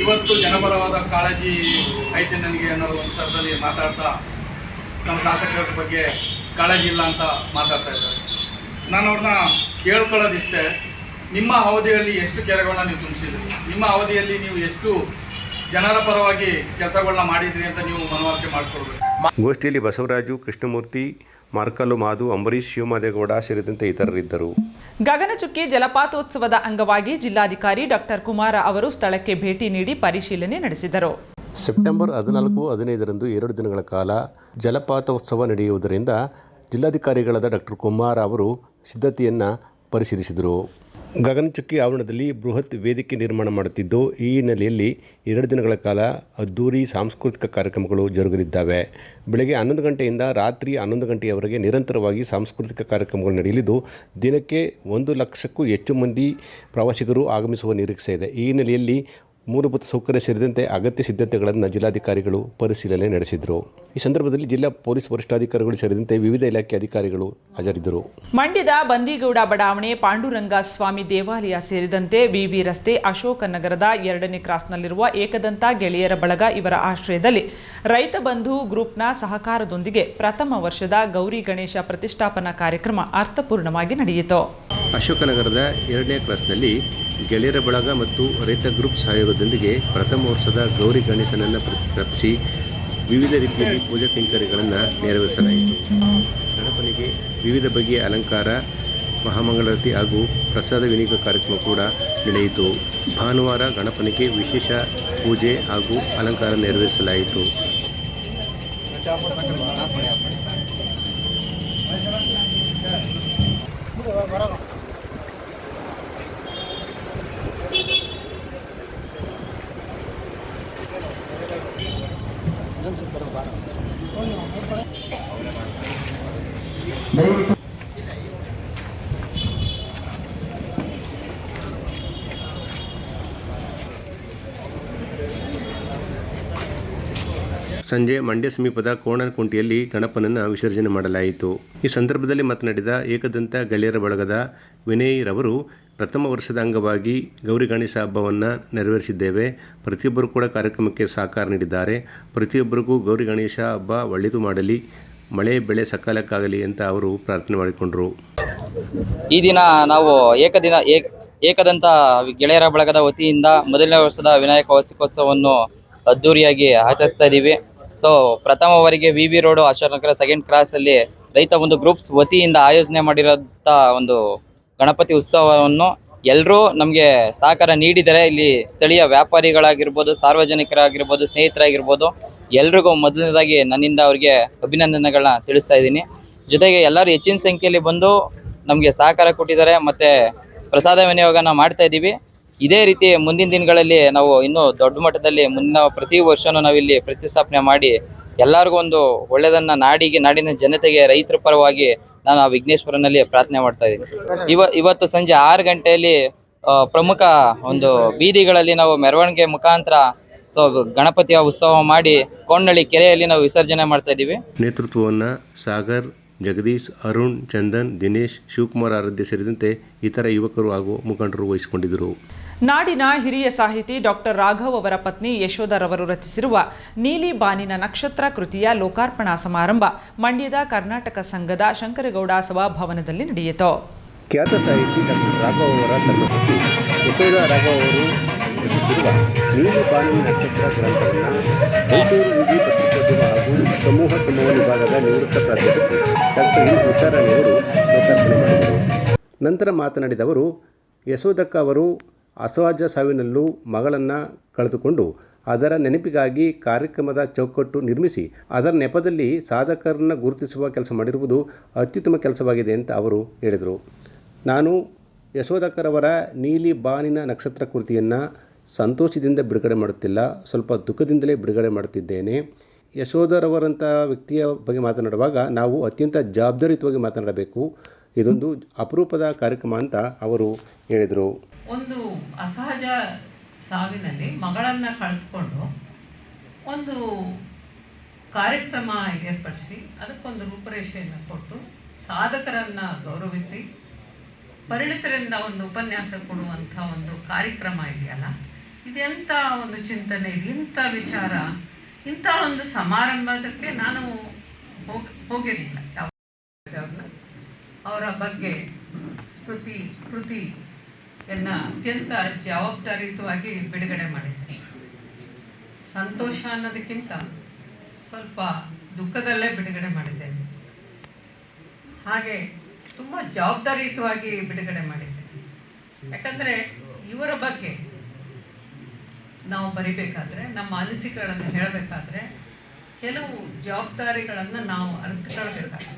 ಇವತ್ತು ಜನಪರವಾದ ಕಾಳಜಿ ಐತೆ ನನಗೆ ಅನ್ನೋ ಒಂದು ಥರದಲ್ಲಿ ಮಾತಾಡ್ತಾ ನಮ್ಮ ಶಾಸಕರ ಬಗ್ಗೆ ಕಾಳಜಿ ಇಲ್ಲ ಅಂತ ಮಾತಾಡ್ತಾ ಇದ್ದಾರೆ. ನಾನು ಅವ್ರನ್ನ ಕೇಳ್ಕೊಳ್ಳೋದಿಷ್ಟೇ, ನಿಮ್ಮ ಅವಧಿಯಲ್ಲಿ ಎಷ್ಟು ಕೆರೆಗಳನ್ನ ನೀವು ತುಂಬಿಸಿದ್ರಿ, ನಿಮ್ಮ ಅವಧಿಯಲ್ಲಿ ನೀವು ಎಷ್ಟು ಜನರ ಪರವಾಗಿ ಕೆಲಸಗಳನ್ನ ಮಾಡಿದ್ರಿ ಅಂತ ನೀವು ಮನವರಿಕೆ ಮಾಡಿಕೊಡ್ಬೇಕು. ಗೋಷ್ಠಿಯಲ್ಲಿ ಬಸವರಾಜು, ಕೃಷ್ಣಮೂರ್ತಿ, ಮಾರ್ಕಲ್ಲು ಮಾಧು, ಅಂಬರೀಶ್, ಶಿವಮಾದೇಗೌಡ ಸೇರಿದಂತೆ ಇತರರಿದ್ದರು. ಗಗನಚುಕ್ಕಿ ಜಲಪಾತೋತ್ಸವದ ಅಂಗವಾಗಿ ಜಿಲ್ಲಾಧಿಕಾರಿ ಡಾಕ್ಟರ್ ಕುಮಾರ ಅವರು ಸ್ಥಳಕ್ಕೆ ಭೇಟಿ ನೀಡಿ ಪರಿಶೀಲನೆ ನಡೆಸಿದರು. ಸೆಪ್ಟೆಂಬರ್ 14-15ರಂದು 2 ದಿನಗಳ ಕಾಲ ಜಲಪಾತೋತ್ಸವ ನಡೆಯುವುದರಿಂದ ಜಿಲ್ಲಾಧಿಕಾರಿಗಳಾದ ಡಾಕ್ಟರ್ ಕುಮಾರ ಅವರು ಸಿದ್ಧತೆಯನ್ನು ಪರಿಶೀಲಿಸಿದರು. ಗಗನಚುಕ್ಕಿ ಆವರಣದಲ್ಲಿ ಬೃಹತ್ ವೇದಿಕೆ ನಿರ್ಮಾಣ ಮಾಡುತ್ತಿದ್ದು, ಈ ಹಿನ್ನೆಲೆಯಲ್ಲಿ 2 ದಿನಗಳ ಕಾಲ ಅದ್ದೂರಿ ಸಾಂಸ್ಕೃತಿಕ ಕಾರ್ಯಕ್ರಮಗಳು ಜರುಗಲಿದ್ದಾವೆ. ಬೆಳಗ್ಗೆ 11 ಗಂಟೆಯಿಂದ ರಾತ್ರಿ 11 ಗಂಟೆಯವರೆಗೆ ನಿರಂತರವಾಗಿ ಸಾಂಸ್ಕೃತಿಕ ಕಾರ್ಯಕ್ರಮಗಳು ನಡೆಯಲಿದ್ದು, ದಿನಕ್ಕೆ 1 ಲಕ್ಷಕ್ಕೂ ಹೆಚ್ಚು ಮಂದಿ ಪ್ರವಾಸಿಗರು ಆಗಮಿಸುವ ನಿರೀಕ್ಷೆ ಇದೆ. ಈ ಹಿನ್ನೆಲೆಯಲ್ಲಿ ಮೂಲಭೂತ ಸೌಕರ್ಯ ಸೇರಿದಂತೆ ಅಗತ್ಯ ಸಿದ್ಧತೆಗಳನ್ನು ಜಿಲ್ಲಾಧಿಕಾರಿಗಳು ಪರಿಶೀಲನೆ ನಡೆಸಿದರು. ಈ ಸಂದರ್ಭದಲ್ಲಿ ಜಿಲ್ಲಾ ಪೊಲೀಸ್ ವರಿಷ್ಠಾಧಿಕಾರಿಗಳು ಸೇರಿದಂತೆ ವಿವಿಧ ಇಲಾಖೆ ಅಧಿಕಾರಿಗಳು ಹಾಜರಿದ್ದರು. ಮಂಡ್ಯದ ಬಂದಿಗೌಡ ಬಡಾವಣೆ, ಪಾಂಡುರಂಗ ಸ್ವಾಮಿ ದೇವಾಲಯ ಸೇರಿದಂತೆ ವಿವಿ ರಸ್ತೆ, ಅಶೋಕ ನಗರದ 2ನೇ ಕ್ರಾಸ್ನಲ್ಲಿರುವ ಏಕದಂತ ಗೆಳೆಯರ ಬಳಗ ಇವರ ಆಶ್ರಯದಲ್ಲಿ ರೈತ ಬಂಧು ಗ್ರೂಪ್ನ ಸಹಕಾರದೊಂದಿಗೆ ಪ್ರಥಮ ವರ್ಷದ ಗೌರಿ ಗಣೇಶ ಪ್ರತಿಷ್ಠಾಪನಾ ಕಾರ್ಯಕ್ರಮ ಅರ್ಥಪೂರ್ಣವಾಗಿ ನಡೆಯಿತು. ಅಶೋಕನಗರದ 2ನೇ ಕ್ರಾಸ್ನಲ್ಲಿ ಗೆಳೆಯರ ಬಳಗ ಮತ್ತು ರೈತ ಗ್ರೂಪ್ ಸಹಯೋಗದೊಂದಿಗೆ ಪ್ರಥಮ ವರ್ಷದ ಗೌರಿ ಗಣೇಶನನ್ನು ಪ್ರತಿಷ್ಠಾಪಿಸಿ ವಿವಿಧ ರೀತಿಯಲ್ಲಿ ಪೂಜಾ ಕೈಂಕರ್ಯಗಳನ್ನು ನೆರವೇರಿಸಲಾಯಿತು. ಗಣಪನಿಗೆ ವಿವಿಧ ಬಗೆಯ ಅಲಂಕಾರ, ಮಹಾಮಂಗಳಾರತಿ ಹಾಗೂ ಪ್ರಸಾದ ವಿನಿಯೋಗ ಕಾರ್ಯಕ್ರಮ ಕೂಡ ನಡೆಯಿತು. ಭಾನುವಾರ ಗಣಪನಿಗೆ ವಿಶೇಷ ಪೂಜೆ ಹಾಗೂ ಅಲಂಕಾರ ನೆರವೇರಿಸಲಾಯಿತು. ಸಂಜೆ ಮಂಡ್ಯ ಸಮೀಪದ ಕೋಣನಕುಂಟೆಯಲ್ಲಿ ಗಣಪನನ್ನು ವಿಸರ್ಜನೆ ಮಾಡಲಾಯಿತು. ಈ ಸಂದರ್ಭದಲ್ಲಿ ಮಾತನಾಡಿದ ಏಕದಂತ ಗೆಳೆಯರ ಬಳಗದ ವಿನಯ್ ರವರು, ಪ್ರಥಮ ವರ್ಷದ ಅಂಗವಾಗಿ ಗೌರಿ ಗಣೇಶ ಹಬ್ಬವನ್ನು ನೆರವೇರಿಸಿದ್ದೇವೆ. ಪ್ರತಿಯೊಬ್ಬರು ಕೂಡ ಕಾರ್ಯಕ್ರಮಕ್ಕೆ ಸಹಕಾರ ನೀಡಿದ್ದಾರೆ. ಪ್ರತಿಯೊಬ್ಬರಿಗೂ ಗೌರಿ ಗಣೇಶ ಹಬ್ಬ ಒಳ್ಳೆಯದು ಮಾಡಲಿ, ಮಳೆ ಬೆಳೆ ಸಕಾಲಕ್ಕಾಗಲಿ ಅಂತ ಅವರು ಪ್ರಾರ್ಥನೆ ಮಾಡಿಕೊಂಡರು. ಈ ದಿನ ನಾವು ಏಕದಂತ ಗೆಳೆಯರ ಬಳಗದ ವತಿಯಿಂದ ಮೊದಲನೇ ವರ್ಷದ ವಿನಾಯಕ ವಾರ್ಷಿಕೋತ್ಸವವನ್ನು ಅದ್ದೂರಿಯಾಗಿ ಆಚರಿಸ್ತಾ ಇದ್ದೀವಿ. ಸೊ ಪ್ರಥಮವರೆಗೆ ವಿ ರೋಡು ಅಶೋಕನಗರ ಸೆಕೆಂಡ್ ಕ್ರಾಸಲ್ಲಿ ರೈತ ಒಂದು ಗ್ರೂಪ್ಸ್ ವತಿಯಿಂದ ಆಯೋಜನೆ ಮಾಡಿರೋಂಥ ಒಂದು ಗಣಪತಿ ಉತ್ಸವವನ್ನು ಎಲ್ಲರೂ ನಮಗೆ ಸಹಕಾರ ನೀಡಿದ್ದಾರೆ. ಇಲ್ಲಿ ಸ್ಥಳೀಯ ವ್ಯಾಪಾರಿಗಳಾಗಿರ್ಬೋದು, ಸಾರ್ವಜನಿಕರಾಗಿರ್ಬೋದು, ಸ್ನೇಹಿತರಾಗಿರ್ಬೋದು, ಎಲ್ರಿಗೂ ಮೊದಲನೇದಾಗಿ ನನ್ನಿಂದ ಅವರಿಗೆ ಅಭಿನಂದನೆಗಳನ್ನ ತಿಳಿಸ್ತಾ ಇದ್ದೀನಿ. ಜೊತೆಗೆ ಎಲ್ಲರೂ ಹೆಚ್ಚಿನ ಸಂಖ್ಯೆಯಲ್ಲಿ ಬಂದು ನಮಗೆ ಸಹಕಾರ ಕೊಟ್ಟಿದ್ದಾರೆ ಮತ್ತು ಪ್ರಸಾದ ವಿನಿಯೋಗನ ಮಾಡ್ತಾ ಇದ್ದೀವಿ. ಇದೇ ರೀತಿ ಮುಂದಿನ ದಿನಗಳಲ್ಲಿ ನಾವು ಇನ್ನೂ ದೊಡ್ಡ ಮಟ್ಟದಲ್ಲಿ ಮುಂದಿನ ಪ್ರತಿ ವರ್ಷವೂ ನಾವಿಲ್ಲಿ ಪ್ರತಿಷ್ಠಾಪನೆ ಮಾಡಿ ಎಲ್ಲರಿಗೂ ಒಂದು ಒಳ್ಳೆಯದನ್ನು ನಾಡಿನ ಜನತೆಗೆ ರೈತರ ಪರವಾಗಿ ನಾನು ಆ ವಿಘ್ನೇಶ್ವರನಲ್ಲಿ ಪ್ರಾರ್ಥನೆ ಮಾಡ್ತಾ ಇದ್ದೀನಿ. ಇವತ್ತು ಸಂಜೆ 6 ಗಂಟೆಯಲ್ಲಿ ಪ್ರಮುಖ ಒಂದು ಬೀದಿಗಳಲ್ಲಿ ನಾವು ಮೆರವಣಿಗೆ ಮುಖಾಂತರ ಗಣಪತಿಯ ಉತ್ಸವ ಮಾಡಿ ಕೊಂಡಳ್ಳಿ ಕೆರೆಯಲ್ಲಿ ನಾವು ವಿಸರ್ಜನೆ ಮಾಡ್ತಾ ಇದ್ದೀವಿ. ನೇತೃತ್ವವನ್ನು ಸಾಗರ್, ಜಗದೀಶ್, ಅರುಣ್, ಚಂದನ್, ದಿನೇಶ್, ಶಿವಕುಮಾರ್ ಆರಾಧ್ಯ ಸೇರಿದಂತೆ ಇತರ ಯುವಕರು ಹಾಗೂ ಮುಖಂಡರು ವಹಿಸಿಕೊಂಡಿದ್ದರು. ನಾಡಿನ ಹಿರಿಯ ಸಾಹಿತಿ ಡಾಕ್ಟರ್ ರಾಘವ್ ಅವರ ಪತ್ನಿ ಯಶೋಧರವರು ರಚಿಸಿರುವ ನೀಲಿ ಬಾನಿನ ನಕ್ಷತ್ರ ಕೃತಿಯ ಲೋಕಾರ್ಪಣಾ ಸಮಾರಂಭ ಮಂಡ್ಯದ ಕರ್ನಾಟಕ ಸಂಘದ ಶಂಕರಗೌಡ ಸಭಾಭವನದಲ್ಲಿ ನಡೆಯಿತು. ಖ್ಯಾತ ಸಾಹಿತಿ ಡಾಕ್ಟರ್ ರಾಘವ್ ಅವರ ಧರ್ಮಪತ್ನಿ ಯಶೋಧ ರಾಘವ್ ಅವರು ರಚಿಸಿರುವ ನೀಲಿ ಬಾನಿನ ನಕ್ಷತ್ರ ಗ್ರಂಥವನ್ನು ಮೈಸೂರು ವಿವಿ ಪತ್ರಿಕೋದ್ಯಮ ಹಾಗೂ ಸಮೂಹ ಸಂವಹನ ವಿಭಾಗದ ನಿವೃತ್ತ ಪ್ರಾಧ್ಯಾಪಕಿ ಡಾಕ್ಟರ್ ಎನ್ ಉಷಾರಾಣಿಯವರು ಲೋಕಾರ್ಪಣೆ ಮಾಡಿದರು. ನಂತರ ಮಾತನಾಡಿದವರು, ಯಶೋಧಕ್ಕ ಅವರು ಅಸಹಜ ಸಾವಿನಲ್ಲೂ ಮಗಳನ್ನು ಕಳೆದುಕೊಂಡು ಅದರ ನೆನಪಿಗಾಗಿ ಕಾರ್ಯಕ್ರಮದ ಚೌಕಟ್ಟು ನಿರ್ಮಿಸಿ ಅದರ ನೆಪದಲ್ಲಿ ಸಾಧಕರನ್ನು ಗುರುತಿಸುವ ಕೆಲಸ ಮಾಡಿರುವುದು ಅತ್ಯುತ್ತಮ ಕೆಲಸವಾಗಿದೆ ಅಂತ ಅವರು ಹೇಳಿದರು. ನಾನು ಯಶೋಧಕ್ಕರವರ ನೀಲಿ ಬಾನಿನ ನಕ್ಷತ್ರ ಕೃತಿಯನ್ನು ಸಂತೋಷದಿಂದ ಬಿಡುಗಡೆ ಮಾಡುತ್ತಿಲ್ಲ, ಸ್ವಲ್ಪ ದುಃಖದಿಂದಲೇ ಬಿಡುಗಡೆ ಮಾಡುತ್ತಿದ್ದೇನೆ. ಯಶೋಧರವರಂಥ ವ್ಯಕ್ತಿಯ ಬಗ್ಗೆ ಮಾತನಾಡುವಾಗ ನಾವು ಅತ್ಯಂತ ಜವಾಬ್ದಾರಿಯುತವಾಗಿ ಮಾತನಾಡಬೇಕು. ಇದೊಂದು ಅಪರೂಪದ ಕಾರ್ಯಕ್ರಮ ಅಂತ ಅವರು ಹೇಳಿದರು. ಒಂದು ಅಸಹಜ ಸಾವಿನಲ್ಲಿ ಮಗಳನ್ನು ಕಳೆದುಕೊಂಡು ಒಂದು ಕಾರ್ಯಕ್ರಮ ಏರ್ಪಡಿಸಿ ಅದಕ್ಕೊಂದು ರೂಪರೇಷೆಯನ್ನು ಕೊಟ್ಟು ಸಾಧಕರನ್ನು ಗೌರವಿಸಿ ಪರಿಣಿತರಿಂದ ಒಂದು ಉಪನ್ಯಾಸ ಕೊಡುವಂಥ ಒಂದು ಕಾರ್ಯಕ್ರಮ ಇದೆಯಲ್ಲ, ಇದೆಂಥ ಒಂದು ಚಿಂತನೆ, ಇಂಥ ವಿಚಾರ, ಇಂಥ ಒಂದು ಸಮಾರಂಭದಕ್ಕೆ ನಾನು ಹೋಗಿರಲಿಲ್ಲ. ಅವರ ಬಗ್ಗೆ ಕೃತಿಯನ್ನು ಅತ್ಯಂತ ಜವಾಬ್ದಾರಿಯುತವಾಗಿ ಬಿಡುಗಡೆ ಮಾಡಿದ್ದೆ. ಸಂತೋಷ ಅನ್ನೋದಕ್ಕಿಂತ ಸ್ವಲ್ಪ ದುಃಖದಲ್ಲೇ ಬಿಡುಗಡೆ ಮಾಡಿದ್ದೇನೆ. ಹಾಗೆ ತುಂಬ ಜವಾಬ್ದಾರಿಯುತವಾಗಿ ಬಿಡುಗಡೆ ಮಾಡಿದ್ದೇನೆ. ಯಾಕಂದರೆ ಇವರ ಬಗ್ಗೆ ನಾವು ಬರಿಬೇಕಾದ್ರೆ, ನಮ್ಮ ಅನಿಸಿಕೆಗಳನ್ನು ಹೇಳಬೇಕಾದ್ರೆ ಕೆಲವು ಜವಾಬ್ದಾರಿಗಳನ್ನು ನಾವು ಅರ್ಥಕೊಳ್ಬೇಕಾಗುತ್ತೆ.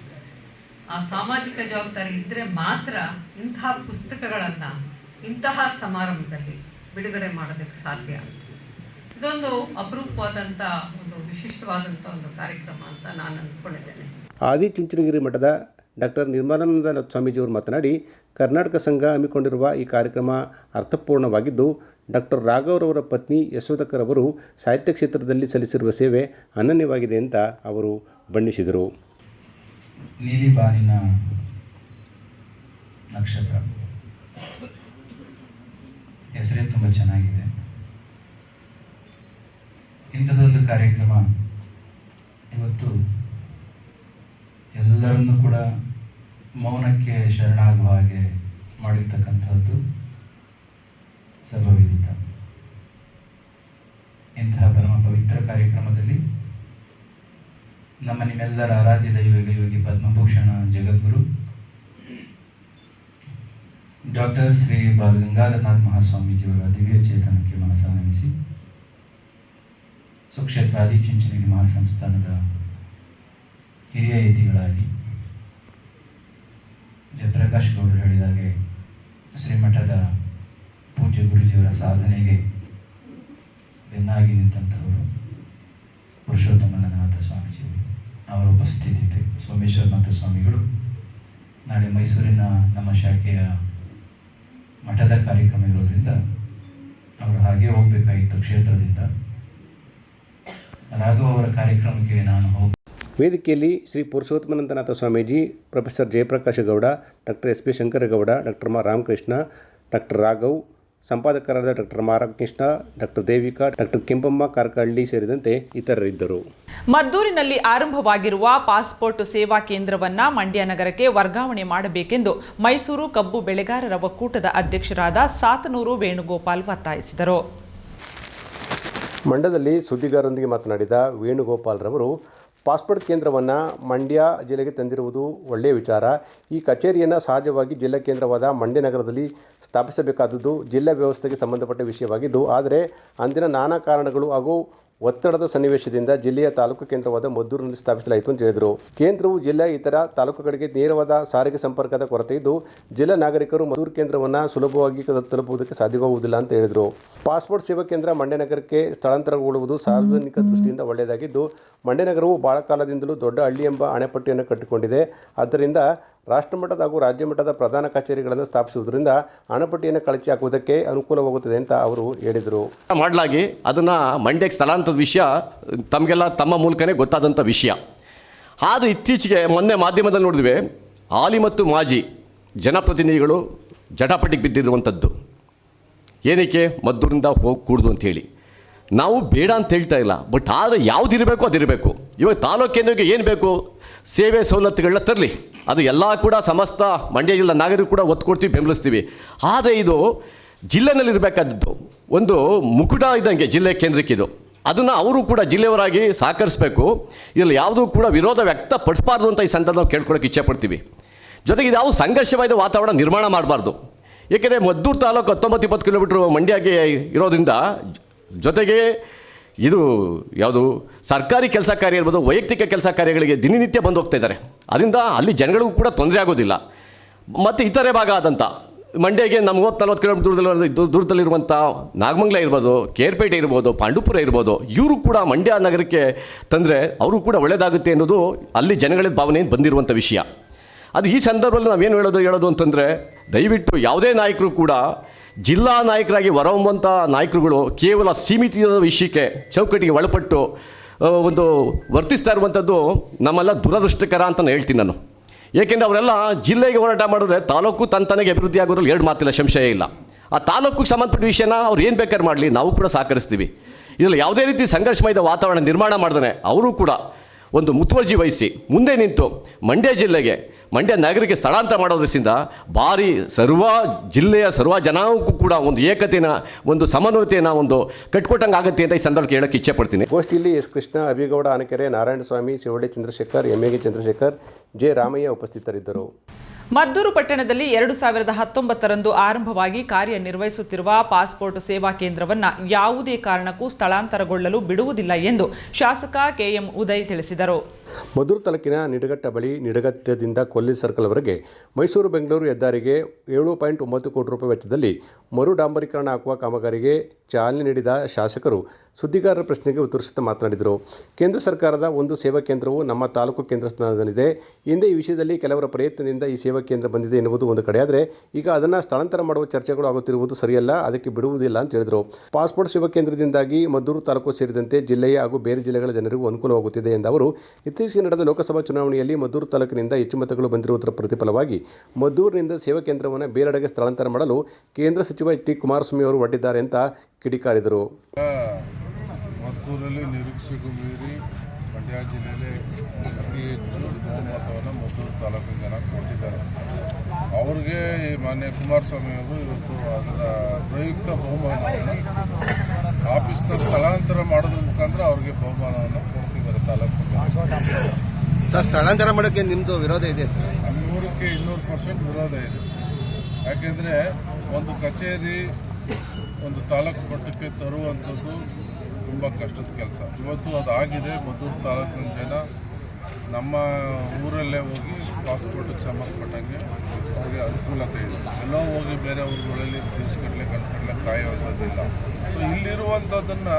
ಆ ಸಾಮಾಜಿಕ ಜವಾಬ್ದಾರಿ ಇದ್ದರೆ ಮಾತ್ರ ಇಂತಹ ಪುಸ್ತಕಗಳನ್ನು ಇಂತಹ ಸಮಾರಂಭದಲ್ಲಿ ಬಿಡುಗಡೆ ಮಾಡೋದಕ್ಕೆ ಸಾಧ್ಯ. ಇದೊಂದು ಅಪರೂಪವಾದಂಥ ಒಂದು ವಿಶಿಷ್ಟವಾದಂಥ ಒಂದು ಕಾರ್ಯಕ್ರಮ ಅಂತ ನಾನು ಅಂದ್ಕೊಂಡಿದ್ದೇನೆ. ಆದಿಚುಂಚನಗಿರಿ ಮಠದ ಡಾಕ್ಟರ್ ನಿರ್ಮಲಾನಂದ ಸ್ವಾಮೀಜಿಯವರು ಮಾತನಾಡಿ, ಕರ್ನಾಟಕ ಸಂಘ ಹಮ್ಮಿಕೊಂಡಿರುವ ಈ ಕಾರ್ಯಕ್ರಮ ಅರ್ಥಪೂರ್ಣವಾಗಿದ್ದು, ಡಾಕ್ಟರ್ ರಾಘವ್ರವರ ಪತ್ನಿ ಯಶೋಧಕ್ಕರವರು ಸಾಹಿತ್ಯ ಕ್ಷೇತ್ರದಲ್ಲಿ ಸಲ್ಲಿಸಿರುವ ಸೇವೆ ಅನನ್ಯವಾಗಿದೆ ಅಂತ ಅವರು ಬಣ್ಣಿಸಿದರು. ನೀಲಿ ಬಾನಿನ ನಕ್ಷತ್ರ ಹೆಸರೇ ತುಂಬ ಚೆನ್ನಾಗಿದೆ. ಇಂಥದ್ದೊಂದು ಕಾರ್ಯಕ್ರಮ ಇವತ್ತು ಎಲ್ಲರನ್ನೂ ಕೂಡ ಮೌನಕ್ಕೆ ಶರಣಾಗುವ ಹಾಗೆ ಮಾಡಿರ್ತಕ್ಕಂಥದ್ದು ಸರ್ವವಿದಿತ. ಇಂತಹ ಪರಮ ಪವಿತ್ರ ಕಾರ್ಯಕ್ರಮದಲ್ಲಿ ನಿಮ್ಮೆಲ್ಲರ ಆರಾಧ್ಯ ದೈವ ಯೋಗಿ ಪದ್ಮಭೂಷಣ ಜಗದ್ಗುರು ಡಾಕ್ಟರ್ ಶ್ರೀ ಬಾಲಗಂಗಾಧರನಾಥ್ ಮಹಾಸ್ವಾಮೀಜಿಯವರ ದಿವ್ಯ ಚೇತನಕ್ಕೆ ಮನಸ್ಸನ್ನಮಿಸಿ ಸುಕ್ಷೇತ್ರ ಆದಿಚುಂಚನಗಿರಿ ಮಹಾಸಂಸ್ಥಾನದ ಹಿರಿಯ ಯತಿಗಳಾಗಿ ಜಯಪ್ರಕಾಶ್ ಗೌಡರು ಹೇಳಿದಾಗೆ ಶ್ರೀಮಠದ ಪೂಜ್ಯ ಗುರುಜಿಯವರ ಸಾಧನೆಗೆ ಬೆನ್ನಾಗಿ ನಿಂತಂಥವರು ಪುರುಷೋತ್ತಮನಾಥ ಸ್ವಾಮೀಜಿಯವರು. ಅವರ ಉಪಸ್ಥಿತಿ ಸೋಮೇಶ್ವರನಾಥ ಸ್ವಾಮಿಗಳು ನಾಳೆ ಮೈಸೂರಿನ ನಮ್ಮ ಶಾಖೆಯ ಮಠದ ಕಾರ್ಯಕ್ರಮ ಇರೋದ್ರಿಂದ ಅವರು ಹಾಗೆ ಹೋಗಬೇಕಾಗಿತ್ತು ಕ್ಷೇತ್ರದಿಂದ. ರಾಘವ್ ಅವರ ಕಾರ್ಯಕ್ರಮಕ್ಕೆ ನಾನು ಹೋಗಿ ವೇದಿಕೆಯಲ್ಲಿ Shri Purushottamanandanatha Swamiji, professor Jayaprakash Gowda, doctor S P Shankaragowda, doctor Ma Ramakrishna, doctor Raghav, ಸಂಪಾದಕರಾದ doctor Marakrishna, doctor Devika, doctor Kempamma Karkalli ಸೇರಿದಂತೆ ಇತರರಿದ್ದರು. ಮದ್ದೂರಿನಲ್ಲಿ ಆರಂಭವಾಗಿರುವ ಪಾಸ್ಪೋರ್ಟ್ ಸೇವಾ ಕೇಂದ್ರವನ್ನ ಮಂಡ್ಯ ನಗರಕ್ಕೆ ವರ್ಗಾವಣೆ ಮಾಡಬೇಕೆಂದು ಮೈಸೂರು ಕಬ್ಬು ಬೆಳೆಗಾರರ ಒಕ್ಕೂಟದ ಅಧ್ಯಕ್ಷರಾದ ಸಾತನೂರು ವೇಣುಗೋಪಾಲ್ ಒತ್ತಾಯಿಸಿದರು. ಮಂಡ್ಯದಲ್ಲಿ ಸುದ್ದಿಗಾರರೊಂದಿಗೆ ಮಾತನಾಡಿದ ವೇಣುಗೋಪಾಲ್ ರವರು, ಪಾಸ್ಪೋರ್ಟ್ ಕೇಂದ್ರವನ್ನು ಮಂಡ್ಯ ಜಿಲ್ಲೆಗೆ ತಂದಿರುವುದು ಒಳ್ಳೆಯ ವಿಚಾರ. ಈ ಕಚೇರಿಯನ್ನು ಸಹಜವಾಗಿ ಜಿಲ್ಲಾ ಕೇಂದ್ರವಾದ ಮಂಡ್ಯ ನಗರದಲ್ಲಿ ಸ್ಥಾಪಿಸಬೇಕಾದದ್ದು ಜಿಲ್ಲಾ ವ್ಯವಸ್ಥೆಗೆ ಸಂಬಂಧಪಟ್ಟ ವಿಷಯವಾಗಿದ್ದು, ಆದರೆ ಅಂದಿನ ನಾನಾ ಕಾರಣಗಳು ಹಾಗೂ ಒತ್ತಡದ ಸನ್ನಿವೇಶದಿಂದ ಜಿಲ್ಲೆಯ ತಾಲೂಕು ಕೇಂದ್ರವಾದ ಮದ್ದೂರಿನಲ್ಲಿ ಸ್ಥಾಪಿಸಲಾಯಿತು ಅಂತ ಹೇಳಿದರು. ಕೇಂದ್ರವು ಜಿಲ್ಲೆಯ ಇತರ ತಾಲೂಕುಗಳಿಗೆ ನೇರವಾದ ಸಾರಿಗೆ ಸಂಪರ್ಕದ ಕೊರತೆ ಇದ್ದು, ಜಿಲ್ಲಾ ನಾಗರಿಕರು ಮದ್ದೂರು ಕೇಂದ್ರವನ್ನು ಸುಲಭವಾಗಿ ತಲುಪುವುದಕ್ಕೆ ಸಾಧ್ಯವಾಗುವುದಿಲ್ಲ ಅಂತ ಹೇಳಿದರು. ಪಾಸ್ಪೋರ್ಟ್ ಸೇವಾ ಕೇಂದ್ರ ಮಂಡ್ಯ ನಗರಕ್ಕೆ ಸ್ಥಳಾಂತರಗೊಳ್ಳುವುದು ಸಾರ್ವಜನಿಕ ದೃಷ್ಟಿಯಿಂದ ಒಳ್ಳೆಯದಾಗಿದ್ದು, ಮಂಡ್ಯ ನಗರವು ಬಹಳ ಕಾಲದಿಂದಲೂ ದೊಡ್ಡ ಹಳ್ಳಿ ಎಂಬ ಅಣೆಪಟ್ಟಿಯನ್ನು ಕಟ್ಟಿಕೊಂಡಿದೆ. ಆದ್ದರಿಂದ ರಾಷ್ಟ್ರಮಟ್ಟದ ಹಾಗೂ ರಾಜ್ಯ ಮಟ್ಟದ ಪ್ರಧಾನ ಕಚೇರಿಗಳನ್ನು ಸ್ಥಾಪಿಸುವುದರಿಂದ ಅಣೆಪಟ್ಟಿಯನ್ನು ಕಳಚಿ ಹಾಕುವುದಕ್ಕೆ ಅನುಕೂಲವಾಗುತ್ತದೆ ಅಂತ ಅವರು ಹೇಳಿದರು. ಮಾಡಲಾಗಿ ಅದನ್ನು ಮಂಡ್ಯಕ್ಕೆ ಸ್ಥಳಾಂತರದ ವಿಷಯ ತಮಗೆಲ್ಲ ತಮ್ಮ ಮೂಲಕನೇ ಗೊತ್ತಾದಂಥ ವಿಷಯ. ಆದರೂ ಇತ್ತೀಚೆಗೆ ಮೊನ್ನೆ ಮಾಧ್ಯಮದಲ್ಲಿ ನೋಡಿದ್ವಿ, ಹಾಲಿ ಮತ್ತು ಮಾಜಿ ಜನಪ್ರತಿನಿಧಿಗಳು ಜಟಾಪಟಿಗೆ ಬಿದ್ದಿರುವಂಥದ್ದು. ಏನಕ್ಕೆ ಮದ್ದೂರಿಂದ ಹೋಗಿ ಕೂಡುದು ಅಂಥೇಳಿ. ನಾವು ಬೇಡ ಅಂತ ಹೇಳ್ತಾ ಇಲ್ಲ, ಬಟ್ ಆದರೆ ಯಾವುದಿರಬೇಕು ಅದಿರಬೇಕು. ಇವಾಗ ತಾಲೂಕು ಕೇಂದ್ರಕ್ಕೆ ಏನು ಬೇಕು ಸೇವೆ ಸವಲತ್ತುಗಳನ್ನ ತರಲಿ, ಅದು ಎಲ್ಲ ಕೂಡ ಸಮಸ್ತ ಮಂಡ್ಯ ಜಿಲ್ಲಾ ನಾಗರಿಕರು ಕೂಡ ಒತ್ತು ಕೊಡ್ತೀವಿ, ಬೆಂಬಲಿಸ್ತೀವಿ. ಆದರೆ ಇದು ಜಿಲ್ಲೆನಲ್ಲಿರಬೇಕಾದದ್ದು ಒಂದು ಮುಕುಟ ಇದ್ದಂಗೆ ಜಿಲ್ಲೆ ಕೇಂದ್ರಕ್ಕಿದು. ಅದನ್ನು ಅವರು ಕೂಡ ಜಿಲ್ಲೆಯವರಾಗಿ ಸಹಕರಿಸಬೇಕು. ಇದರಲ್ಲಿ ಯಾವುದೂ ಕೂಡ ವಿರೋಧ ವ್ಯಕ್ತಪಡಿಸಬಾರ್ದು ಅಂತ ಈ ಸಂದರ್ಭ ನಾವು ಕೇಳ್ಕೊಳ್ಳೋಕೆ ಇಚ್ಛೆಪಡ್ತೀವಿ. ಜೊತೆಗೆ ಇದು ಯಾವ ಸಂಘರ್ಷವಾದ ವಾತಾವರಣ ನಿರ್ಮಾಣ ಮಾಡಬಾರ್ದು. ಏಕೆಂದರೆ ಮದ್ದೂರು ತಾಲೂಕು 19-20 ಕಿಲೋಮೀಟ್ರ್ ಮಂಡ್ಯಗೆ ಇರೋದ್ರಿಂದ, ಜೊತೆಗೆ ಇದು ಯಾವುದು ಸರ್ಕಾರಿ ಕೆಲಸ ಕಾರ್ಯ ಇರ್ಬೋದು, ವೈಯಕ್ತಿಕ ಕೆಲಸ ಕಾರ್ಯಗಳಿಗೆ ದಿನನಿತ್ಯ ಬಂದು ಹೋಗ್ತಾ ಇದ್ದಾರೆ. ಅದರಿಂದ ಅಲ್ಲಿ ಜನಗಳಿಗೂ ಕೂಡ ತೊಂದರೆ ಆಗೋದಿಲ್ಲ. ಮತ್ತು ಇತರೆ ಭಾಗ ಆದಂಥ ಮಂಡ್ಯಗೆ ನಮ್ಮ 30-40 ಕಿಲೋಮೀಟರ್ ದೂರದಲ್ಲಿರುವಂಥ ನಾಗಮಂಗಲ ಇರ್ಬೋದು, ಕೇರ್ಪೇಟೆ ಇರ್ಬೋದು, ಪಾಂಡುಪುರ ಇರ್ಬೋದು, ಇವರು ಕೂಡ ಮಂಡ್ಯ ನಗರಕ್ಕೆ ತಂದರೆ ಅವರು ಕೂಡ ಒಳ್ಳೆಯದಾಗುತ್ತೆ ಅನ್ನೋದು ಅಲ್ಲಿ ಜನಗಳ ಭಾವನೆಯಿಂದ ಬಂದಿರುವಂಥ ವಿಷಯ. ಅದು ಈ ಸಂದರ್ಭದಲ್ಲಿ ನಾವೇನು ಹೇಳೋದು ಅಂತಂದರೆ, ದಯವಿಟ್ಟು ಯಾವುದೇ ನಾಯಕರು ಕೂಡ ಜಿಲ್ಲಾ ನಾಯಕರಾಗಿ ಹೊರಹೊಮ್ಮುವಂಥ ನಾಯಕರುಗಳು ಕೇವಲ ಸೀಮಿತ ವಿಷಯಕ್ಕೆ ಚೌಕಟ್ಟಿಗೆ ಒಳಪಟ್ಟು ಒಂದು ವರ್ತಿಸ್ತಾ ಇರುವಂಥದ್ದು ನಮ್ಮೆಲ್ಲ ದುರದೃಷ್ಟಕರ ಅಂತ ಹೇಳ್ತೀನಿ ನಾನು. ಏಕೆಂದರೆ ಅವರೆಲ್ಲ ಜಿಲ್ಲೆಗೆ ಹೋರಾಟ ಮಾಡಿದ್ರೆ ತಾಲೂಕು ತನಗೆ ಅಭಿವೃದ್ಧಿ ಆಗೋದ್ರಲ್ಲಿ ಎರಡು ಮಾತಿಲ್ಲ, ಸಂಶಯ ಇಲ್ಲ. ಆ ತಾಲೂಕಿಗೆ ಸಂಬಂಧಪಟ್ಟ ವಿಷಯನ ಅವ್ರು ಏನು ಬೇಕಾದ್ರೆ ಮಾಡಲಿ, ನಾವು ಕೂಡ ಸಹಕರಿಸ್ತೀವಿ. ಇದರಲ್ಲಿ ಯಾವುದೇ ರೀತಿ ಸಂಘರ್ಷಮಯದ ವಾತಾವರಣ ನಿರ್ಮಾಣ ಮಾಡಿದ್ರೆ ಅವರು ಕೂಡ ಒಂದು ಮುತುವರ್ಜಿ ವಹಿಸಿ ಮುಂದೆ ನಿಂತು ಮಂಡ್ಯ ಜಿಲ್ಲೆಗೆ, ಮಂಡ್ಯ ನಗರಕ್ಕೆ ಸ್ಥಳಾಂತರ ಮಾಡೋದ್ರಿಂದ ಭಾರಿ ಜಿಲ್ಲೆಯ ಸರ್ವ ಜನಾಂಗಕ್ಕೂ ಕೂಡ ಒಂದು ಏಕತೆನ, ಒಂದು ಸಮನ್ವಯತೆಯನ್ನು ಒಂದು ಕಟ್ಕೊಟ್ಟಂಗೆ ಆಗುತ್ತೆ ಅಂತ ಈ ಸಂದರ್ಭಕ್ಕೆ ಹೇಳೋಕ್ಕೆ ಇಚ್ಛೆ ಪಡ್ತೀನಿ. ಗೋಷ್ಠಿಯಲ್ಲಿ S Krishna, Abhigowda Anakere, Narayanaswamy, Shivalli Chandrashekar, A Chandrashekar, J Ramaiah ಉಪಸ್ಥಿತರಿದ್ದರು. ಮದ್ದೂರು ಪಟ್ಟಣದಲ್ಲಿ 2019ರಂದು ಆರಂಭವಾಗಿ ಕಾರ್ಯನಿರ್ವಹಿಸುತ್ತಿರುವ ಪಾಸ್ಪೋರ್ಟ್ ಸೇವಾ ಕೇಂದ್ರವನ್ನು ಯಾವುದೇ ಕಾರಣಕ್ಕೂ ಸ್ಥಳಾಂತರಗೊಳ್ಳಲು ಬಿಡುವುದಿಲ್ಲ ಎಂದು ಶಾಸಕ ಕೆಎಂ ಉದಯ್ ತಿಳಿಸಿದರು. ಮದ್ದೂರು ತಾಲೂಕಿನ ನಿಡಘಟ್ಟ ಬಳಿ ನಿಡಘಟ್ಟದಿಂದ ಕೊಲ್ಲಿ ಸರ್ಕಲ್ವರೆಗೆ ಮೈಸೂರು ಬೆಂಗಳೂರು ಹೆದ್ದಾರಿಗೆ 7.9 ಕೋಟಿ ರೂಪಾಯಿ ವೆಚ್ಚದಲ್ಲಿ ಮರು ಡಾಂಬರೀಕರಣ ಹಾಕುವ ಕಾಮಗಾರಿಗೆ ಚಾಲನೆ ನೀಡಿದ ಶಾಸಕರು ಸುದ್ದಿಗಾರರ ಪ್ರಶ್ನೆಗೆ ಉತ್ತರಿಸುತ್ತಾ ಮಾತನಾಡಿದರು. ಕೇಂದ್ರ ಸರ್ಕಾರದ ಒಂದು ಸೇವಾ ಕೇಂದ್ರವು ನಮ್ಮ ತಾಲೂಕು ಕೇಂದ್ರ ಸ್ಥಾನದಲ್ಲಿದೆ. ಹಿಂದೆ ಈ ವಿಷಯದಲ್ಲಿ ಕೆಲವರ ಪ್ರಯತ್ನದಿಂದ ಈ ಸೇವಾ ಕೇಂದ್ರ ಬಂದಿದೆ ಎನ್ನುವುದು ಒಂದು ಕಡೆಯಾದರೆ, ಈಗ ಅದನ್ನು ಸ್ಥಳಾಂತರ ಮಾಡುವ ಚರ್ಚೆಗಳು ಆಗುತ್ತಿರುವುದು ಸರಿಯಲ್ಲ, ಅದಕ್ಕೆ ಬಿಡುವುದಿಲ್ಲ ಅಂತ ಹೇಳಿದರು. ಪಾಸ್ಪೋರ್ಟ್ ಸೇವಾ ಕೇಂದ್ರದಿಂದಾಗಿ ಮದ್ದೂರು ತಾಲೂಕು ಸೇರಿದಂತೆ ಜಿಲ್ಲೆಯ ಹಾಗೂ ಬೇರೆ ಜಿಲ್ಲೆಗಳ ಜನರಿಗೂ ಅನುಕೂಲವಾಗುತ್ತಿದೆ ಎಂದ ಅವರು, ಇತ್ತೀಚೆಗೆ ನಡೆದ ಲೋಕಸಭಾ ಚುನಾವಣೆಯಲ್ಲಿ ಮದ್ದೂರು ತಾಲೂಕಿನಿಂದ ಹೆಚ್ಚು ಮತಗಳು ಬಂದಿರುವುದರ ಪ್ರತಿಫಲವಾಗಿ ಮದ್ದೂರಿನಿಂದ ಸೇವಾ ಕೇಂದ್ರವನ್ನು ಬೇರೆಡೆಗೆ ಸ್ಥಳಾಂತರ ಮಾಡಲು ಕೇಂದ್ರ ಸಚಿವ ಟಿ ಕುಮಾರಸ್ವಾಮಿ ಅವರು ಒಡ್ಡಿದ್ದಾರೆ ಅಂತ ಕಿಡಿಕಾರಿದರು. ಮದ್ದೂರಲ್ಲಿ ನಿರೀಕ್ಷೆಗೂ ಮೀರಿ ಮಂಡ್ಯ ಜಿಲ್ಲೆಯಲ್ಲಿ ಅತಿ ಹೆಚ್ಚು ಬಹುಮತವನ್ನು ಮದ್ದೂರು ತಾಲೂಕಿನ ಜನ ಕೊಟ್ಟಿದ್ದಾರೆ. ಅವ್ರಿಗೆ ಮಾನ್ಯ ಕುಮಾರಸ್ವಾಮಿ ಅವರು ಇವತ್ತು ಅದರ ಪ್ರಯುಕ್ತ ಬಹುಮಾನವನ್ನು ಆಫೀಸ್ನ ಸ್ಥಳಾಂತರ ಮಾಡೋದ್ರ ಮುಖಾಂತರ ಅವ್ರಿಗೆ ಬಹುಮಾನವನ್ನು ಕೊಡ್ತಿದ್ದಾರೆ. ತಾಲೂಕು ಸ್ಥಳಾಂತರ ಮಾಡೋಕ್ಕೆ ನಿಮ್ಮದು ವಿರೋಧ ಇದೆ ಸರ್? 100% ವಿರೋಧ ಇದೆ. ಯಾಕೆಂದರೆ ಒಂದು ಕಚೇರಿ ಒಂದು ತಾಲೂಕು ಮಟ್ಟಕ್ಕೆ ತರುವಂಥದ್ದು ತುಂಬ ಕಷ್ಟದ ಕೆಲಸ. ಇವತ್ತು ಅದಾಗಿದೆ. ಮದ್ದೂರು ತಾಲೂಕಿನ ಜನ ನಮ್ಮ ಊರಲ್ಲೇ ಹೋಗಿ ಪಾಸ್ಪೋರ್ಟಿಗೆ ಸಂಬಂಧಪಟ್ಟಂಗೆ ಅವ್ರಿಗೆ ಅನುಕೂಲತೆ ಇದೆ. ಎಲ್ಲೋ ಹೋಗಿ ಬೇರೆ ಊರುಗಳಲ್ಲಿ ದಿವಸಗಟ್ಟಲೆ ಗಂಟೆಗಟ್ಟಲೆ ಕಾಯುವಂಥದ್ದಿಲ್ಲ. ಸೊ ಇಲ್ಲಿರುವಂಥದ್ದನ್ನು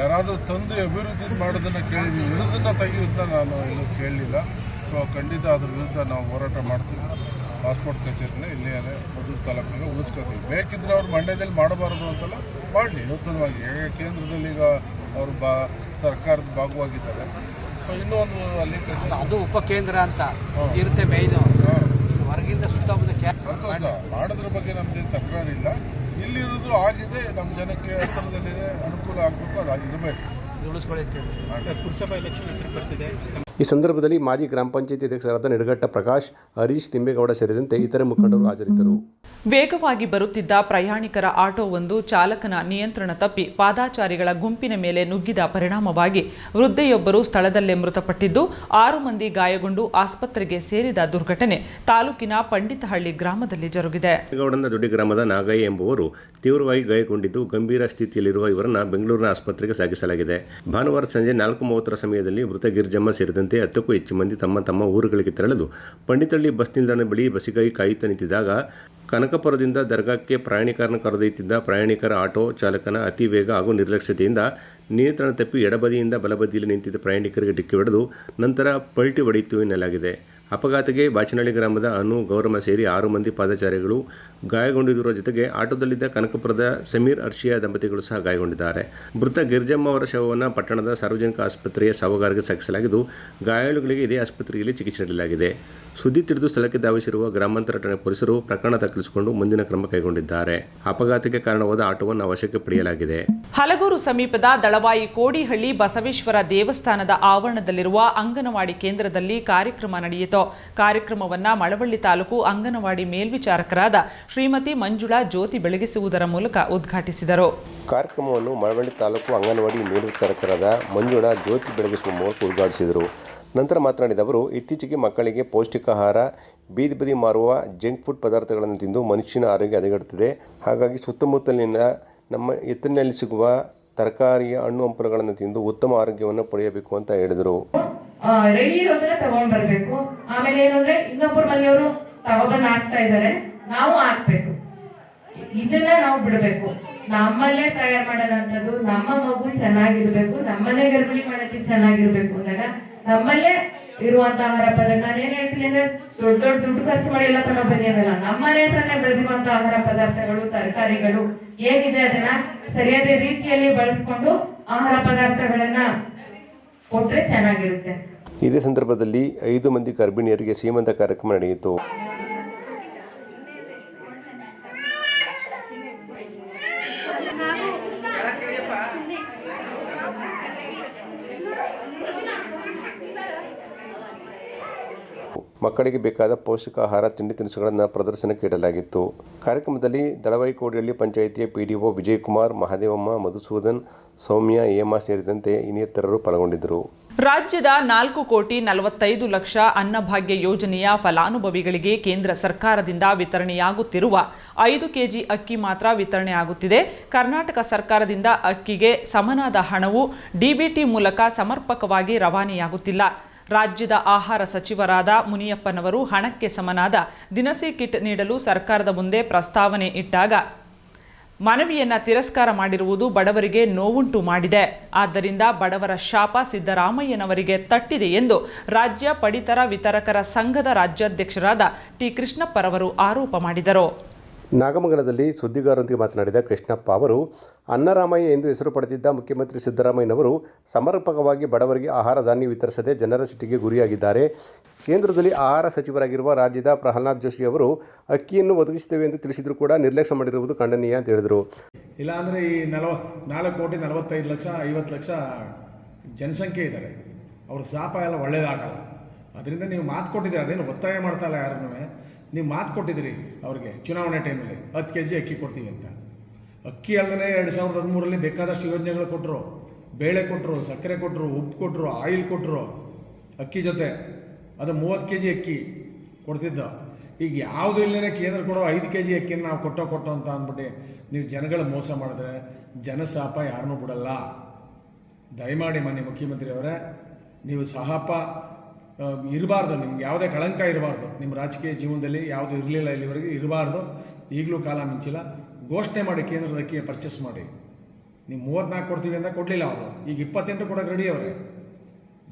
ಯಾರಾದರೂ ತಂದು ಅಭಿವೃದ್ಧಿ ಮಾಡೋದನ್ನು ಕೇಳಿದ್ವಿ. ವಿರುದ್ಧನ ತೆಗೆಯೋದನ್ನ ನಾನು ಎಲ್ಲೂ ಕೇಳಲಿಲ್ಲ. ಸೊ ಖಂಡಿತ ಅದ್ರ ವಿರುದ್ಧ ನಾವು ಹೋರಾಟ ಮಾಡ್ತೀವಿ. ಪಾಸ್ಪೋರ್ಟ್ ಕಚೇರಿನ ಇಲ್ಲೇ ಮದ್ದೂರು ತಾಲೂಕಿನ ಉಳಿಸ್ಕೊತೀವಿ. ಬೇಕಿದ್ರೆ ಅವ್ರು ಮಂಡ್ಯದಲ್ಲಿ ಮಾಡಬಾರ್ದು ಅಂತಲ್ಲ, ಮಾಡಲಿ ನೂತನವಾಗಿ. ಹೇಗೆ ಕೇಂದ್ರದಲ್ಲಿ ಈಗ ಅವರು ಸರ್ಕಾರದ ಭಾಗವಾಗಿದ್ದಾರೆ. ಸೊ ಇನ್ನೂ ಒಂದು ಅಲ್ಲಿ ಕಚೇರಿ, ಅದು ಉಪಕೇಂದ್ರ ಅಂತ ಇರುತ್ತೆ ಮೇಯ್ನು. ಹೊರಗಿಂದ ಸುತ್ತಮುತ್ತ ಸಂತೋಷ ಮಾಡೋದ್ರ ಬಗ್ಗೆ ನಮ್ದೇನು ತಕರಾರಿಲ್ಲ. ಇಲ್ಲಿರೋದು ಆಗಿದೆ, ನಮ್ಮ ಜನಕ್ಕೆ ಹತ್ತಿರದಲ್ಲಿದೆ, ಅನುಕೂಲ ಆಗಬೇಕು, ಅದು ಇರಬೇಕು. ಪುರಸಭಾ ಎಲೆಕ್ಷನ್ ಹತ್ರ ಬರ್ತಿದೆ. ಈ ಸಂದರ್ಭದಲ್ಲಿ ಮಾಜಿ ಗ್ರಾಮ ಪಂಚಾಯತಿ ಅಧ್ಯಕ್ಷರಾದ ನಿಡಘಟ್ಟ ಪ್ರಕಾಶ್, ಹರೀಶ್ ತಿಮ್ಮೇಗೌಡ ಸೇರಿದಂತೆ ಇತರೆ ಮುಖಂಡರು ಹಾಜರಿದ್ದರು. ವೇಗವಾಗಿ ಬರುತ್ತಿದ್ದ ಪ್ರಯಾಣಿಕರ ಆಟೋವೊಂದು ಚಾಲಕನ ನಿಯಂತ್ರಣ ತಪ್ಪಿ ಪಾದಾಚಾರಿಗಳ ಗುಂಪಿನ ಮೇಲೆ ನುಗ್ಗಿದ ಪರಿಣಾಮವಾಗಿ ವೃದ್ಧೆಯೊಬ್ಬರು ಸ್ಥಳದಲ್ಲೇ ಮೃತಪಟ್ಟಿದ್ದು 6 ಮಂದಿ ಗಾಯಗೊಂಡು ಆಸ್ಪತ್ರೆಗೆ ಸೇರಿದ ದುರ್ಘಟನೆ ತಾಲೂಕಿನ ಪಂಡಿತಹಳ್ಳಿ ಗ್ರಾಮದಲ್ಲಿ ಜರುಗಿದೆ. ಗೌಡನ ದೊಡ್ಡಿ ಗ್ರಾಮದ ನಾಗಯ್ಯ ಎಂಬುವರು ತೀವ್ರವಾಗಿ ಗಾಯಗೊಂಡಿದ್ದು ಗಂಭೀರ ಸ್ಥಿತಿಯಲ್ಲಿರುವ ಇವರನ್ನು ಬೆಂಗಳೂರಿನ ಆಸ್ಪತ್ರೆಗೆ ಸಾಗಿಸಲಾಗಿದೆ. ಭಾನುವಾರ ಸಂಜೆ 4:30 ಸಮಯದಲ್ಲಿ ಮೃತ ಗಿರ್ಜಮ್ಮ ಸೇರಿದಂತೆ 10ಕ್ಕೂ ಹೆಚ್ಚು ಮಂದಿ ತಮ್ಮ ಊರುಗಳಿಗೆ ತೆರಳಲು ಪಂಡಿತಹಳ್ಳಿ ಬಸ್ ನಿಲ್ದಾಣ ಬಳಿ ಬಸ್ಸಿಗಾಗಿ ಕಾಯುತ್ತಾ ನಿಂತಿದ್ದಾಗ ಕನಕಪುರದಿಂದ ದರ್ಗಾಕ್ಕೆ ಪ್ರಯಾಣಿಕರನ್ನು ಕರೆದೊಯ್ಯುತ್ತಿದ್ದ ಪ್ರಯಾಣಿಕರ ಆಟೋ ಚಾಲಕನ ಅತಿ ವೇಗ ಹಾಗೂ ನಿರ್ಲಕ್ಷ್ಯತೆಯಿಂದ ನಿಯಂತ್ರಣ ತಪ್ಪಿ ಎಡಬದಿಯಿಂದ ಬಲಬದಿಯಲ್ಲಿ ನಿಂತಿದ್ದ ಪ್ರಯಾಣಿಕರಿಗೆ ಡಿಕ್ಕಿ ಹೊಡೆದು ನಂತರ ಪಲ್ಟಿ ಹೊಡೆಯಿತು ಎನ್ನಲಾಗಿದೆ. ಅಪಘಾತಕ್ಕೆ ಬಾಚನಹಳ್ಳಿ ಗ್ರಾಮದ ಅನು, ಗೌರಮ್ಮ ಸೇರಿ 6 ಮಂದಿ ಪಾದಚಾರಿಗಳು ಗಾಯಗೊಂಡಿರುವ ಜೊತೆಗೆ ಆಟೋದಲ್ಲಿದ್ದ ಕನಕಪುರದ ಸಮೀರ್, ಅರ್ಷಿಯಾ ದಂಪತಿಗಳು ಸಹ ಗಾಯಗೊಂಡಿದ್ದಾರೆ. ಮೃತ ಗಿರ್ಜಮ್ಮ ಅವರ ಶವವನ್ನು ಪಟ್ಟಣದ ಸಾರ್ವಜನಿಕ ಆಸ್ಪತ್ರೆಯ ಶವಗಾರಿಗೆ ಸಾಗಿಸಲಾಗಿದ್ದು ಗಾಯಾಳುಗಳಿಗೆ ಇದೇ ಆಸ್ಪತ್ರೆಯಲ್ಲಿ ಚಿಕಿತ್ಸೆ ನೀಡಲಾಗಿದೆ. ಸುದ್ದಿ ತಿಳಿದು ಸ್ಥಳಕ್ಕೆ ಧಾವಿಸಿರುವ ಗ್ರಾಮಾಂತರ ಠಾಣೆ ಪೊಲೀಸರು ಪ್ರಕರಣ ದಾಖಲಿಸಿಕೊಂಡು ಮುಂದಿನ ಕ್ರಮ ಕೈಗೊಂಡಿದ್ದಾರೆ. ಅಪಘಾತಕ್ಕೆ ಕಾರಣವಾದ ಆಟೋವನ್ನು ವಶಕ್ಕೆ ಪಡೆಯಲಾಗಿದೆ. ಹಲಗೂರು ಸಮೀಪದ ದಳವಾಯಿ ಕೋಡಿಹಳ್ಳಿ ಬಸವೇಶ್ವರ ದೇವಸ್ಥಾನದ ಆವರಣದಲ್ಲಿರುವ ಅಂಗನವಾಡಿ ಕೇಂದ್ರದಲ್ಲಿ ಕಾರ್ಯಕ್ರಮ ನಡೆಯಿತು. ಕಾರ್ಯಕ್ರಮವನ್ನು ಮಳವಳ್ಳಿ ತಾಲೂಕು ಅಂಗನವಾಡಿ ಮೇಲ್ವಿಚಾರಕರಾದ ಶ್ರೀಮತಿ ಮಂಜುಳಾ ಜ್ಯೋತಿ ಬೆಳಗಿಸುವುದರ ಮೂಲಕ ಉದ್ಘಾಟಿಸಿದರು. ಕಾರ್ಯಕ್ರಮವನ್ನು ಮಳವಳ್ಳಿ ತಾಲೂಕು ಅಂಗನವಾಡಿ ಮೇಲ್ವಿಚಾರಕರಾದ ಮಂಜುಳಾ ಜ್ಯೋತಿ ಬೆಳಗಿಸುವ ಮೂಲಕ ಉದ್ಘಾಟಿಸಿದರು. ನಂತರ ಮಾತನಾಡಿದ ಅವರು, ಇತ್ತೀಚೆಗೆ ಮಕ್ಕಳಿಗೆ ಪೌಷ್ಟಿಕಾಹಾರ, ಬೀದಿ ಬದಿ ಮಾರುವ ಜಂಕ್ ಫುಡ್ ಪದಾರ್ಥಗಳನ್ನು ತಿಂದು ಮನುಷ್ಯನ ಆರೋಗ್ಯ ಹದಗೆಡುತ್ತಿದೆ. ಹಾಗಾಗಿ ಸುತ್ತಮುತ್ತಲಿನ ನಮ್ಮ ಎತ್ತರಿನಲ್ಲಿ ಸಿಗುವ ತರಕಾರಿಯ ಹಣ್ಣು ಹಂಪಲುಗಳನ್ನು ತಿಂದು ಉತ್ತಮ ಆರೋಗ್ಯವನ್ನು ಪಡೆಯಬೇಕು ಅಂತ ಹೇಳಿದರು. ರೆಡಿ ಇರೋದನ್ನ ತಗೊಂಡ್ ಬರ್ಬೇಕು. ಆಮೇಲೆ ಏನಂದ್ರೆ ಇನ್ನೊಬ್ಬರ ಮನೆಯವರು ತಗೊಬಂದು ಹಾಕ್ತಾ ಇದ್ದಾರೆ, ನಾವು ಹಾಕ್ಬೇಕು. ಇದನ್ನ ನಾವು ಬಿಡಬೇಕು. ನಮ್ಮಲ್ಲೇ ತಯಾರು ಮಾಡೋದಂಥದ್ದು, ನಮ್ಮ ಮಗು ಚೆನ್ನಾಗಿರ್ಬೇಕು, ನಮ್ಮಲ್ಲೇ ಗರ್ಭಿಣಿ ಮಾಡೋಕ್ಕೆ ಚೆನ್ನಾಗಿರ್ಬೇಕು ಅಂದಾಗ ನಮ್ಮಲ್ಲೇ ಇರುವಂತ ಆಹಾರ ಪದಾರ್ಥ. ನಾನೇನ್ ಹೇಳ್ತೀನಿ ಅಂದ್ರೆ ದೊಡ್ಡ ದುಡ್ಡು ಖರ್ಚು ಮಾಡಿ ಎಲ್ಲ ತಗೊಂಡ್ ಬನ್ನಿ ಅನ್ನಲ್ಲ. ನಮ್ಮನೆ ಹತ್ರನೇ ಬೆಳೆದಿರುವಂತ ಆಹಾರ ಪದಾರ್ಥಗಳು, ತರಕಾರಿಗಳು ಏನಿದೆ ಅದನ್ನ ಸರಿಯಾದ ರೀತಿಯಲ್ಲಿ ಬಳಸ್ಕೊಂಡು ಆಹಾರ ಪದಾರ್ಥಗಳನ್ನ ಕೊಟ್ರೆ ಚೆನ್ನಾಗಿರುತ್ತೆ. ಇದೇ ಸಂದರ್ಭದಲ್ಲಿ 5 ಮಂದಿ ಗರ್ಭಿಣಿಯರಿಗೆ ಸೀಮಂತ ಕಾರ್ಯಕ್ರಮ ನಡೆಯಿತು. ಮಕ್ಕಳಿಗೆ ಬೇಕಾದ ಪೌಷ್ಟಿಕಾಹಾರ ತಿಂಡಿ ತಿನಿಸುಗಳನ್ನು ಪ್ರದರ್ಶನಕ್ಕೆ ಇಡಲಾಗಿತ್ತು. ಕಾರ್ಯಕ್ರಮದಲ್ಲಿ ದಳವಾಯಿ ಕೋಡಿಹಳ್ಳಿ ಪಂಚಾಯಿತಿಯ ಪಿಡಿಒ ವಿಜಯಕುಮಾರ್, ಮಹಾದೇವಮ್ಮ, ಮಧುಸೂದನ್, ಸೌಮ್ಯ, ಹೇಮಾ ಸೇರಿದಂತೆ ಇನ್ನಿತರರು ಪಾಲ್ಗೊಂಡಿದ್ದರು. ರಾಜ್ಯದ 4,45,00,000 ಅನ್ನಭಾಗ್ಯ ಯೋಜನೆಯ ಫಲಾನುಭವಿಗಳಿಗೆ ಕೇಂದ್ರ ಸರ್ಕಾರದಿಂದ ವಿತರಣೆಯಾಗುತ್ತಿರುವ 5 ಕೆಜಿ ಅಕ್ಕಿ ಮಾತ್ರ ವಿತರಣೆ ಆಗುತ್ತಿದೆ. ಕರ್ನಾಟಕ ಸರ್ಕಾರದಿಂದ ಅಕ್ಕಿಗೆ ಸಮನಾದ ಹಣವು ಡಿಬಿಟಿ ಮೂಲಕ ಸಮರ್ಪಕವಾಗಿ ರವಾನೆಯಾಗುತ್ತಿಲ್ಲ. ರಾಜ್ಯದ ಆಹಾರ ಸಚಿವರಾದ ಮುನಿಯಪ್ಪನವರು ಹಣಕ್ಕೆ ಸಮನಾದ ದಿನಸಿ ಕಿಟ್ ನೀಡಲು ಸರ್ಕಾರದ ಮುಂದೆ ಪ್ರಸ್ತಾವನೆ ಇಟ್ಟಾಗ ಮನವಿಯನ್ನು ತಿರಸ್ಕಾರ ಮಾಡಿರುವುದು ಬಡವರಿಗೆ ನೋವುಂಟು ಮಾಡಿದೆ. ಆದ್ದರಿಂದ ಬಡವರ ಶಾಪ ಸಿದ್ದರಾಮಯ್ಯನವರಿಗೆ ತಟ್ಟಿದೆ ಎಂದು ರಾಜ್ಯ ಪಡಿತರ ವಿತರಕರ ಸಂಘದ ರಾಜ್ಯಾಧ್ಯಕ್ಷರಾದ ಟಿ ಕೃಷ್ಣಪ್ಪರವರು ಆರೋಪ ಮಾಡಿದರು. ನಾಗಮಂಗಲದಲ್ಲಿ ಸುದ್ದಿಗಾರರೊಂದಿಗೆ ಮಾತನಾಡಿದ ಕೃಷ್ಣಪ್ಪ ಅವರು, ಅನ್ನರಾಮಯ್ಯ ಎಂದು ಹೆಸರು ಪಡೆದಿದ್ದ ಮುಖ್ಯಮಂತ್ರಿ ಸಿದ್ದರಾಮಯ್ಯನವರು ಸಮರ್ಪಕವಾಗಿ ಬಡವರಿಗೆ ಆಹಾರ ಧಾನ್ಯ ವಿತರಿಸದೆ ಜನರ ಸಿಟ್ಟಿಗೆ ಗುರಿಯಾಗಿದ್ದಾರೆ. ಕೇಂದ್ರದಲ್ಲಿ ಆಹಾರ ಸಚಿವರಾಗಿರುವ ರಾಜ್ಯದ ಪ್ರಹ್ಲಾದ್ ಜೋಶಿ ಅವರು ಅಕ್ಕಿಯನ್ನು ಒದಗಿಸುತ್ತೇವೆ ಎಂದು ತಿಳಿಸಿದರೂ ಕೂಡ ನಿರ್ಲಕ್ಷ್ಯ ಮಾಡಿರುವುದು ಖಂಡನೀಯ ಅಂತ ಹೇಳಿದರು. ಇಲ್ಲಾಂದರೆ ಈ 4,45,00,000 ಜನಸಂಖ್ಯೆ ಇದ್ದಾರೆ, ಅವ್ರ ಶಾಪ ಎಲ್ಲ ಒಳ್ಳೇದಾಗಲ್ಲ. ಅದರಿಂದ ನೀವು ಮಾತು ಕೊಟ್ಟಿದ್ದೀರಿ, ಅದೇನು ಒತ್ತಾಯ ಮಾಡ್ತಾಯಿಲ್ಲ ಯಾರನ್ನೂ. ನೀವು ಮಾತು ಕೊಟ್ಟಿದ್ದೀರಿ ಅವ್ರಿಗೆ ಚುನಾವಣೆ ಟೈಮಲ್ಲಿ 10 ಕೆಜಿ ಅಕ್ಕಿ ಕೊಡ್ತೀವಿ ಅಂತ. ಅಕ್ಕಿ ಅಲ್ಲದೆ 2013 ಬೇಕಾದಷ್ಟು ಯೋಜನೆಗಳು ಕೊಟ್ಟರು. ಬೇಳೆ ಕೊಟ್ಟರು, ಸಕ್ಕರೆ ಕೊಟ್ಟರು, ಉಪ್ಪು ಕೊಟ್ಟರು, ಆಯಿಲ್ ಕೊಟ್ಟರು ಅಕ್ಕಿ ಜೊತೆ. ಅದು 30 ಕೆಜಿ ಅಕ್ಕಿ ಕೊಡ್ತಿದ್ದ. ಈಗ ಯಾವುದು ಇಲ್ಲೇ ಕೇಂದ್ರ ಕೊಡೋ 5 kg ಅಕ್ಕಿಯನ್ನು ನಾವು ಕೊಟ್ಟೋ ಅಂತ ಅಂದ್ಬಿಟ್ಟು ನೀವು ಜನಗಳ ಮೋಸ ಮಾಡಿದ್ರೆ ಜನಸಾಪ ಯಾರನ್ನೂ ಬಿಡಲ್ಲ. ದಯಮಾಡಿ ಮಾನ್ಯ ಮುಖ್ಯಮಂತ್ರಿಯವರೇ, ನೀವು ಸಹಪ ಇರಬಾರ್ದು, ನಿಮ್ಗೆ ಯಾವುದೇ ಕಳಂಕ ಇರಬಾರ್ದು, ನಿಮ್ಮ ರಾಜಕೀಯ ಜೀವನದಲ್ಲಿ ಯಾವುದು ಇರಲಿಲ್ಲ ಇಲ್ಲಿವರೆಗೆ, ಇರಬಾರ್ದು. ಈಗಲೂ ಕಾಲ ಮಿಂಚಿಲ್ಲ. ಘೋಷಣೆ ಮಾಡಿ ಕೇಂದ್ರದ ಅಕ್ಕಿ ಪರ್ಚೇಸ್ ಮಾಡಿ. ನೀವು 34 ಕೊಡ್ತೀವಿ ಅಂತ ಕೊಡಲಿಲ್ಲ ಅವರು, ಈಗ 28 ಕೊಡೋಕೆ ರೆಡಿ ಅವರೇ.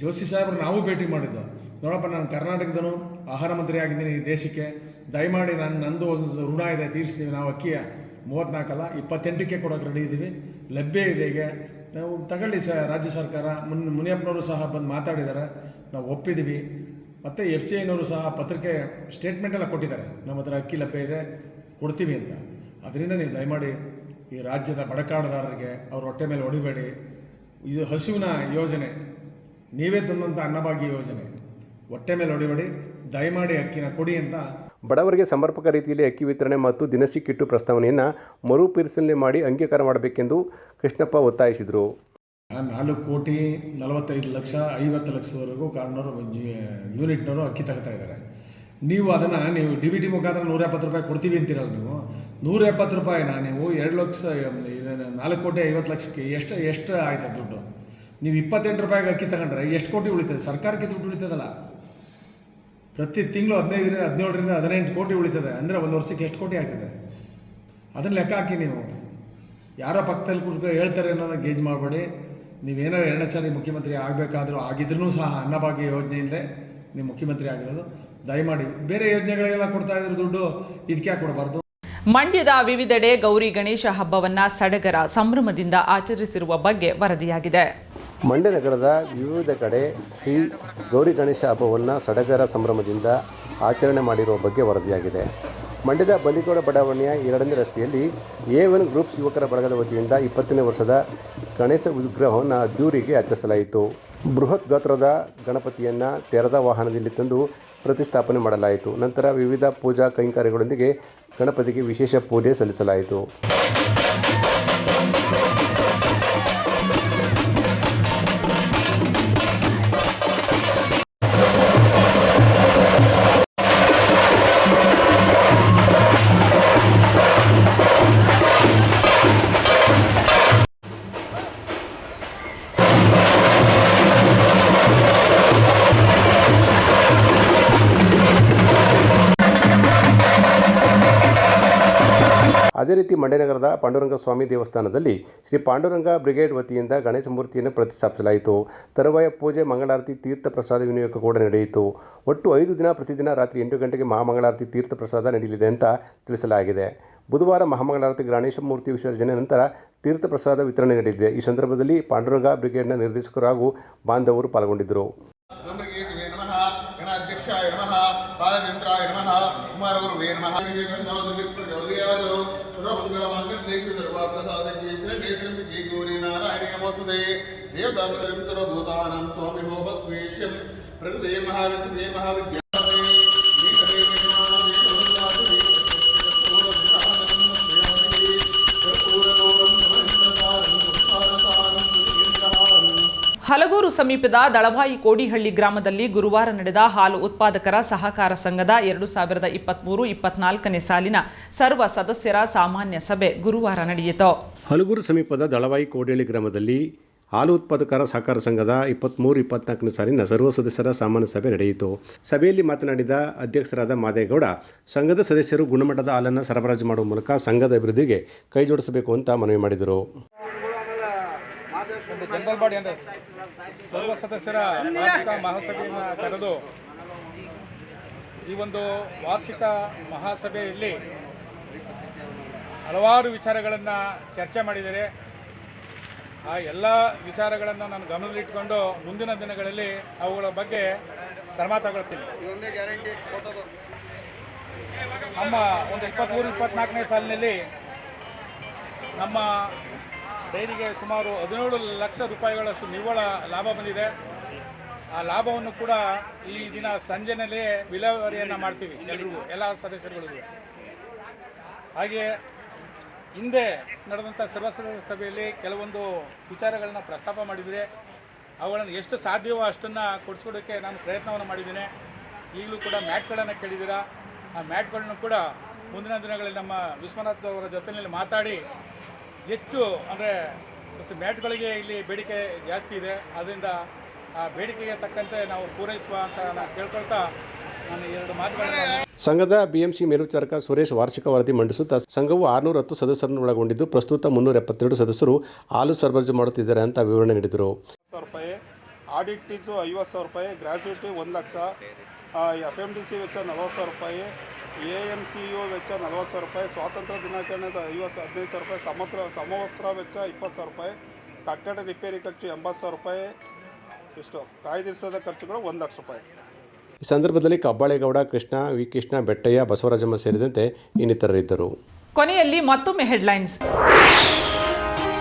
ಜೋಶಿ ಸಾಹೇಬ್ರು ನಾವು ಭೇಟಿ ಮಾಡಿದ್ದು, ನೋಡಪ್ಪ ನಾನು ಕರ್ನಾಟಕದನು ಆಹಾರ ಮಂತ್ರಿ ಆಗಿದ್ದೀನಿ ಈ ದೇಶಕ್ಕೆ, ದಯಮಾಡಿ ನಂದು ಒಂದು ಋಣ ಇದೆ ತೀರಿಸ್ತೀವಿ, ನಾವು ಅಕ್ಕಿಯ 34 ಅಲ್ಲ 28ಕ್ಕೆ ಕೊಡೋಕೆ ರೆಡಿ ಇದ್ದೀವಿ, ಲಭ್ಯ ಇದೆ. ಈಗ ನಾವು ತಗೊಳ್ಳಿ ರಾಜ್ಯ ಸರ್ಕಾರ, ಮುನಿಯಪ್ಪನವರು ಸಹ ಬಂದು ಮಾತಾಡಿದ್ದಾರೆ, ನಾವು ಒಪ್ಪಿದ್ದೀವಿ. ಮತ್ತು FCIನವರು ಸಹ ಪತ್ರಿಕೆ ಸ್ಟೇಟ್ಮೆಂಟ್ ಎಲ್ಲ ಕೊಟ್ಟಿದ್ದಾರೆ, ನಮ್ಮ ಹತ್ರ ಅಕ್ಕಿ ಲಭ್ಯ ಇದೆ ಕೊಡ್ತೀವಿ ಅಂತ. ಅದರಿಂದ ನೀವು ದಯಮಾಡಿ ಈ ರಾಜ್ಯದ ಬಡಕಾಡದಾರರಿಗೆ ಅವ್ರ ಹೊಟ್ಟೆ ಮೇಲೆ ಹೊಡಿಬೇಡಿ. ಇದು ಹಸಿವಿನ ಯೋಜನೆ, ನೀವೇ ತಂದಂಥ ಅನ್ನಭಾಗ್ಯ ಯೋಜನೆ, ಹೊಟ್ಟೆ ಮೇಲೆ ಹೊಡಿಬೇಡಿ, ದಯಮಾಡಿ ಅಕ್ಕಿನ ಕೊಡಿ ಅಂತ. ಬಡವರಿಗೆ ಸಮರ್ಪಕ ರೀತಿಯಲ್ಲಿ ಅಕ್ಕಿ ವಿತರಣೆ ಮತ್ತು ದಿನಸಿ ಕಿಟ್ಟು ಪ್ರಸ್ತಾವನೆಯನ್ನು ಮರುಪರಿಶೀಲನೆ ಮಾಡಿ ಅಂಗೀಕಾರ ಮಾಡಬೇಕೆಂದು ಕೃಷ್ಣಪ್ಪ ಒತ್ತಾಯಿಸಿದರು. 4,45,50,00,000 ಲಕ್ಷವರೆಗೂ ಕಾರ್ಡ್ನವರು ಯೂನಿಟ್ನವರು ಅಕ್ಕಿ ತಗೋತಾ ಇದ್ದಾರೆ. ನೀವು ಅದನ್ನು ನೀವು DBT ಮುಖಾಂತರ 170 ರೂಪಾಯಿ ಕೊಡ್ತೀವಿ ಅಂತೀರಲ್ಲ, ನೀವು 170 ರೂಪಾಯಿನ ನೀವು 4,50,00,000ಕ್ಕೆ ಎಷ್ಟು ಆಯ್ತು ದುಡ್ಡು? ನೀವು 28 ರೂಪಾಯಿಗೆ ಅಕ್ಕಿ ತಗೊಂಡ್ರೆ ಎಷ್ಟು ಕೋಟಿ ಉಳಿತದೆ? ಸರ್ಕಾರಕ್ಕೆ ದುಡ್ಡು ಉಳಿತದಲ್ಲ. ಪ್ರತಿ ತಿಂಗಳು 17ರಿಂದ 18 ಕೋಟಿ ಉಳಿತದೆ ಅಂದರೆ ಒಂದು ವರ್ಷಕ್ಕೆ ಎಷ್ಟು ಕೋಟಿ ಆಗ್ತದೆ? ಅದನ್ನು ಲೆಕ್ಕ ಹಾಕಿ. ನೀವು ಯಾರೋ ಪಕ್ಕದಲ್ಲಿ ಕೂತ್ಕೊಂಡು ಹೇಳ್ತಾರೆ ಅನ್ನೋದನ್ನ ಗೇಜ್ ಮಾಡಬೇಡಿ. ನೀವೇನೋ 2ನೇ ಸಾರಿ ಮುಖ್ಯಮಂತ್ರಿ ಆಗಬೇಕಾದ್ರೂ ಆಗಿದ್ರೂ ಸಹ ಅನ್ನಭಾಗ್ಯ ಯೋಜನೆಯಿಂದಲೇ ನೀವು ಮುಖ್ಯಮಂತ್ರಿ ಆಗಿರೋದು. ದಯಮಾಡಿ ಬೇರೆ ಯೋಜನೆಗಳಿಗೆಲ್ಲ ಕೊಡ್ತಾ ಇದ್ರು ದುಡ್ಡು, ಇದಕ್ಕೆ ಕೊಡಬಾರ್ದು. ಮಂಡ್ಯದ ವಿವಿಧೆಡೆ ಗೌರಿ ಗಣೇಶ ಹಬ್ಬವನ್ನು ಸಡಗರ ಸಂಭ್ರಮದಿಂದ ಆಚರಿಸಿರುವ ಬಗ್ಗೆ ವರದಿಯಾಗಿದೆ. ಮಂಡ್ಯ ನಗರದ ವಿವಿಧ ಕಡೆ ಶ್ರೀ ಗೌರಿ ಗಣೇಶ ಹಬ್ಬವನ್ನು ಸಡಗರ ಸಂಭ್ರಮದಿಂದ ಆಚರಣೆ ಮಾಡಿರುವ ಬಗ್ಗೆ ವರದಿಯಾಗಿದೆ. ಮಂಡ್ಯದ ಬಲಿಗೌಡ ಬಡಾವಣೆಯ 2ನೇ ರಸ್ತೆಯಲ್ಲಿ A1 ಗ್ರೂಪ್ಸ್ ಯುವಕರ ಬಳಗದ ವತಿಯಿಂದ 20ನೇ ವರ್ಷದ ಗಣೇಶ ವಿಗ್ರಹವನ್ನು ಅದ್ದೂರಿಗೆ ಆಚರಿಸಲಾಯಿತು. ಬೃಹತ್ ಗಾತ್ರದ ಗಣಪತಿಯನ್ನು ತೆರೆದ ವಾಹನದಲ್ಲಿ ತಂದು ಪ್ರತಿಷ್ಠಾಪನೆ ಮಾಡಲಾಯಿತು. ನಂತರ ವಿವಿಧ ಪೂಜಾ ಕೈಂಕರ್ಯಗಳೊಂದಿಗೆ ಗಣಪತಿಗೆ ವಿಶೇಷ ಪೂಜೆ ಸಲ್ಲಿಸಲಾಯಿತು. ಅದೇ ರೀತಿ ಮಂಡ್ಯ ನಗರದ ಪಾಂಡುರಂಗ ಸ್ವಾಮಿ ದೇವಸ್ಥಾನದಲ್ಲಿ ಶ್ರೀ ಪಾಂಡುರಂಗ ಬ್ರಿಗೇಡ್ ವತಿಯಿಂದ ಗಣೇಶ ಮೂರ್ತಿಯನ್ನು ಪ್ರತಿಷ್ಠಾಪಿಸಲಾಯಿತು. ತರುವಾಯ ಪೂಜೆ, ಮಂಗಳಾರತಿ, ತೀರ್ಥ ಪ್ರಸಾದ ವಿನಿಯೋಗ ಕೂಡ ನಡೆಯಿತು. ಒಟ್ಟು 5 ದಿನ ಪ್ರತಿದಿನ ರಾತ್ರಿ 8 ಗಂಟೆಗೆ ಮಹಾಮಂಗಳಾರತಿ ತೀರ್ಥ ಪ್ರಸಾದ ನಡೆಯಲಿದೆ ಅಂತ ತಿಳಿಸಲಾಗಿದೆ. ಬುಧವಾರ ಮಹಾಮಂಗಳಾರತಿ ಗಣೇಶ ಮೂರ್ತಿ ವಿಸರ್ಜನೆ ನಂತರ ತೀರ್ಥ ಪ್ರಸಾದ ವಿತರಣೆ ನಡೆದಿದೆ. ಈ ಸಂದರ್ಭದಲ್ಲಿ ಪಾಂಡುರಂಗ ಬ್ರಿಗೇಡ್ನ ನಿರ್ದೇಶಕರು ಹಾಗೂ ಬಾಂಧವರು ಪಾಲ್ಗೊಂಡಿದ್ದರು. ಗಣಾಧ್ಯಕ್ಷಾಯ ನಮಃ, ಬಾಲಚಂದ್ರಾಯ ನಮಃ, ಕುಮಾರಗುರುವೇ ನಮಃ. ಸರ್ವಮಂಗಳಮಾಂಗಲ್ಯೇ ಸರ್ವಾರ್ಥಸಾಧಕೇ ಶರಣ್ಯೇ ಗೌರಿ ನಾರಾಯಣಿ ನಮೋಸ್ತುತೇ. ದೇವತಾಂತರಂ ಸರ್ವಭೂತಾನಾಂ ಸ್ವಾಮಿ ಭವತ್ವೇಶ್ಯಂ ಪ್ರಕೃತೇ ಮಹಾವಿದ್ಯೆ ಮಹಾವಿದ್ಯಾ ಹಲಗೂರು ಸಮೀಪದ ದಳವಾಯಿ ಕೋಡಿಹಳ್ಳಿ ಗ್ರಾಮದಲ್ಲಿ ಗುರುವಾರ ನಡೆದ ಹಾಲು ಉತ್ಪಾದಕರ ಸಹಕಾರ ಸಂಘದ 2023-24ನೇ ಸಾಲಿನ ಸರ್ವ ಸದಸ್ಯರ ಸಾಮಾನ್ಯ ಸಭೆ ಗುರುವಾರ ನಡೆಯಿತು. ಹಲಗೂರು ಸಮೀಪದ ದಳವಾಯಿ ಕೋಡಿಹಳ್ಳಿ ಗ್ರಾಮದಲ್ಲಿ ಹಾಲು ಉತ್ಪಾದಕರ ಸಹಕಾರ ಸಂಘದ 23-24ನೇ ಸಾಲಿನ ಸರ್ವ ಸದಸ್ಯರ ಸಾಮಾನ್ಯ ಸಭೆ ನಡೆಯಿತು. ಸಭೆಯಲ್ಲಿ ಮಾತನಾಡಿದ ಅಧ್ಯಕ್ಷರಾದ ಮಾದೇಗೌಡ, ಸಂಘದ ಸದಸ್ಯರು ಗುಣಮಟ್ಟದ ಹಾಲನ್ನು ಸರಬರಾಜು ಮಾಡುವ ಮೂಲಕ ಸಂಘದ ಅಭಿವೃದ್ಧಿಗೆ ಕೈ ಜೋಡಿಸಬೇಕು ಅಂತ ಮನವಿ ಮಾಡಿದರು. ಜನರಲ್ ಬಾಡಿ ಅಂದರೆ ಸರ್ವ ಸದಸ್ಯರ ವಾರ್ಷಿಕ ಮಹಾಸಭೆಯನ್ನು ಕರೆದು ಈ ಒಂದು ವಾರ್ಷಿಕ ಮಹಾಸಭೆಯಲ್ಲಿ ಹಲವಾರು ವಿಚಾರಗಳನ್ನು ಚರ್ಚೆ ಮಾಡಿದ್ದಾರೆ. ಆ ಎಲ್ಲ ವಿಚಾರಗಳನ್ನು ನಾನು ಗಮನದಲ್ಲಿಟ್ಟುಕೊಂಡು ಮುಂದಿನ ದಿನಗಳಲ್ಲಿ ಅವುಗಳ ಬಗ್ಗೆ ಕ್ರಮ ತಗೊಳ್ತೀನಿ. ನಮ್ಮ ಒಂದು 23-24ನೇ ಸಾಲಿನಲ್ಲಿ ನಮ್ಮ ಡೈರಿಗೆ ಸುಮಾರು 17 ಲಕ್ಷ ರೂಪಾಯಿಗಳಷ್ಟು ನಿವ್ವಳ ಲಾಭ ಬಂದಿದೆ. ಆ ಲಾಭವನ್ನು ಕೂಡ ಈ ದಿನ ಸಂಜೆನಲ್ಲೇ ವಿಲೇವಾರಿಯನ್ನು ಮಾಡ್ತೀವಿ ಎಲ್ರಿಗೂ, ಎಲ್ಲ ಸದಸ್ಯರುಗಳಿಗೂ. ಹಾಗೆ ಹಿಂದೆ ನಡೆದಂಥ ಸರ್ವ ಸದಸ್ಯ ಸಭೆಯಲ್ಲಿ ಕೆಲವೊಂದು ವಿಚಾರಗಳನ್ನ ಪ್ರಸ್ತಾಪ ಮಾಡಿದರೆ ಅವುಗಳನ್ನು ಎಷ್ಟು ಸಾಧ್ಯವೋ ಅಷ್ಟನ್ನು ಕೊಡಿಸ್ಕೊಡೋಕ್ಕೆ ನಾನು ಪ್ರಯತ್ನವನ್ನು ಮಾಡಿದ್ದೇನೆ. ಈಗಲೂ ಕೂಡ ಮ್ಯಾಟ್ಗಳನ್ನು ಕೇಳಿದ್ದೀರಾ. ಆ ಮ್ಯಾಟ್ಗಳನ್ನು ಕೂಡ ಮುಂದಿನ ದಿನಗಳಲ್ಲಿ ನಮ್ಮ ವಿಶ್ವನಾಥ್ ಅವರ ಜೊತೆಯಲ್ಲಿ ಮಾತಾಡಿ ಹೆಚ್ಚು ಅಂದರೆ ಮ್ಯಾಟ್ಗಳಿಗೆ ಇಲ್ಲಿ ಬೇಡಿಕೆ ಜಾಸ್ತಿ ಇದೆ. ಅದರಿಂದ ಆ ಬೇಡಿಕೆಗೆ ತಕ್ಕಂತೆ ನಾವು ಪೂರೈಸುವ ಅಂತ ನಾನು ಕೇಳ್ಕೊಳ್ತಾ ನಾನು 2 ಮಾತುಗಳನ್ನು. ಸಂಘದ BMC ಮೇಲ್ವಿಚಾರಕ ಸುರೇಶ್ ವಾರ್ಷಿಕ ವರದಿ ಮಂಡಿಸುತ್ತಾ ಸಂಘವು 610 ಸದಸ್ಯರನ್ನು ಒಳಗೊಂಡಿದ್ದು ಪ್ರಸ್ತುತ 372 ಸದಸ್ಯರು ಹಾಲು ಸರಬರಾಜು ಮಾಡುತ್ತಿದ್ದಾರೆ ಅಂತ ವಿವರಣೆ ನೀಡಿದರು. ₹50,000, ಆಡಿಟ್ ಫೀಸು ₹50,000, ಗ್ರ್ಯಾಜುಯಿಟಿ 1,00,000, FMDC ವೆಚ್ಚ ₹40,000, AMCU ವೆಚ್ಚ ₹40,000, ಸ್ವಾತಂತ್ರ್ಯ ದಿನಾಚರಣೆದ ₹15,000, ಸಮವಸ್ತ್ರ ವೆಚ್ಚ ₹20,000, ಕಟ್ಟಡ ರಿಪೇರಿ ಖರ್ಚು ₹80,000, ಇಷ್ಟು ಕಾಯ್ದಿರಿಸದ ಖರ್ಚುಗಳು ₹1,00,000. ಈ ಸಂದರ್ಭದಲ್ಲಿ ಕಬ್ಬಾಳೇಗೌಡ, ಕೃಷ್ಣ, ವಿ. ಕೃಷ್ಣ, ಬೆಟ್ಟಯ್ಯ, ಬಸವರಾಜಮ್ಮ ಸೇರಿದಂತೆ ಇನ್ನಿತರರಿದ್ದರು. ಕೊನೆಯಲ್ಲಿ ಮತ್ತೊಮ್ಮೆ ಹೆಡ್ಲೈನ್ಸ್.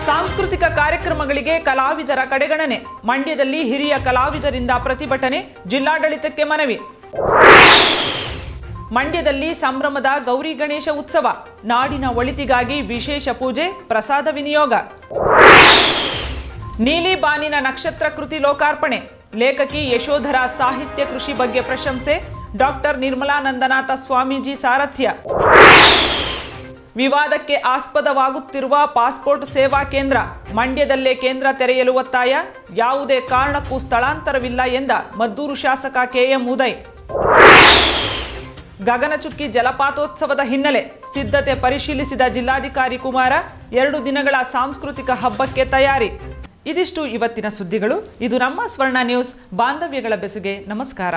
ಸಾಂಸ್ಕೃತಿಕ ಕಾರ್ಯಕ್ರಮಗಳಿಗೆ ಕಲಾವಿದರ ಕಡೆಗಣನೆ. ಮಂಡ್ಯದಲ್ಲಿ ಹಿರಿಯ ಕಲಾವಿದರಿಂದ ಪ್ರತಿಭಟನೆ, ಜಿಲ್ಲಾಡಳಿತಕ್ಕೆ ಮನವಿ. ಮಂಡ್ಯದಲ್ಲಿ ಸಂಭ್ರಮದ ಗೌರಿ ಗಣೇಶ ಉತ್ಸವ. ನಾಡಿನ ಒಳಿತಿಗಾಗಿ ವಿಶೇಷ ಪೂಜೆ, ಪ್ರಸಾದ ವಿನಿಯೋಗ. ನೀಲಿ ಬಾನಿನ ನಕ್ಷತ್ರ ಕೃತಿ ಲೋಕಾರ್ಪಣೆ. ಲೇಖಕಿ ಯಶೋಧರ ಸಾಹಿತ್ಯ ಕೃಷಿ ಬಗ್ಗೆ ಪ್ರಶಂಸೆ. ಡಾಕ್ಟರ್ ನಿರ್ಮಲಾನಂದನಾಥ ಸ್ವಾಮೀಜಿ ಸಾರಥ್ಯ. ವಿವಾದಕ್ಕೆ ಆಸ್ಪದವಾಗುತ್ತಿರುವ ಪಾಸ್ಪೋರ್ಟ್ ಸೇವಾ ಕೇಂದ್ರ. ಮಂಡ್ಯದಲ್ಲೇ ಕೇಂದ್ರ ತೆರೆಯಲು ಒತ್ತಾಯ. ಯಾವುದೇ ಕಾರಣಕ್ಕೂ ಸ್ಥಳಾಂತರವಿಲ್ಲ ಎಂದ ಮದ್ದೂರು ಶಾಸಕ KM ಉದಯ್. ಗಗನಚುಕ್ಕಿ ಜಲಪಾತೋತ್ಸವದ ಹಿನ್ನೆಲೆ ಸಿದ್ಧತೆ ಪರಿಶೀಲಿಸಿದ ಜಿಲ್ಲಾಧಿಕಾರಿ ಕುಮಾರ. 2 ದಿನಗಳ ಸಾಂಸ್ಕೃತಿಕ ಹಬ್ಬಕ್ಕೆ ತಯಾರಿ. ಇದಿಷ್ಟು ಇವತ್ತಿನ ಸುದ್ದಿಗಳು. ಇದು ನಮ್ಮ ಸ್ವರ್ಣ ನ್ಯೂಸ್. ಬಾಂಧವ್ಯಗಳ ಬೆಸುಗೆ ನಮಸ್ಕಾರ.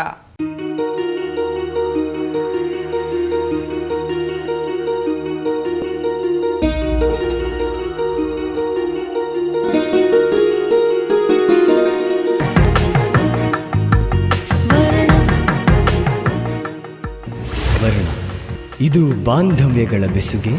ಸ್ವರ್ಣ, ಇದು ಬಾಂಧವ್ಯಗಳ ಬೆಸುಗೆ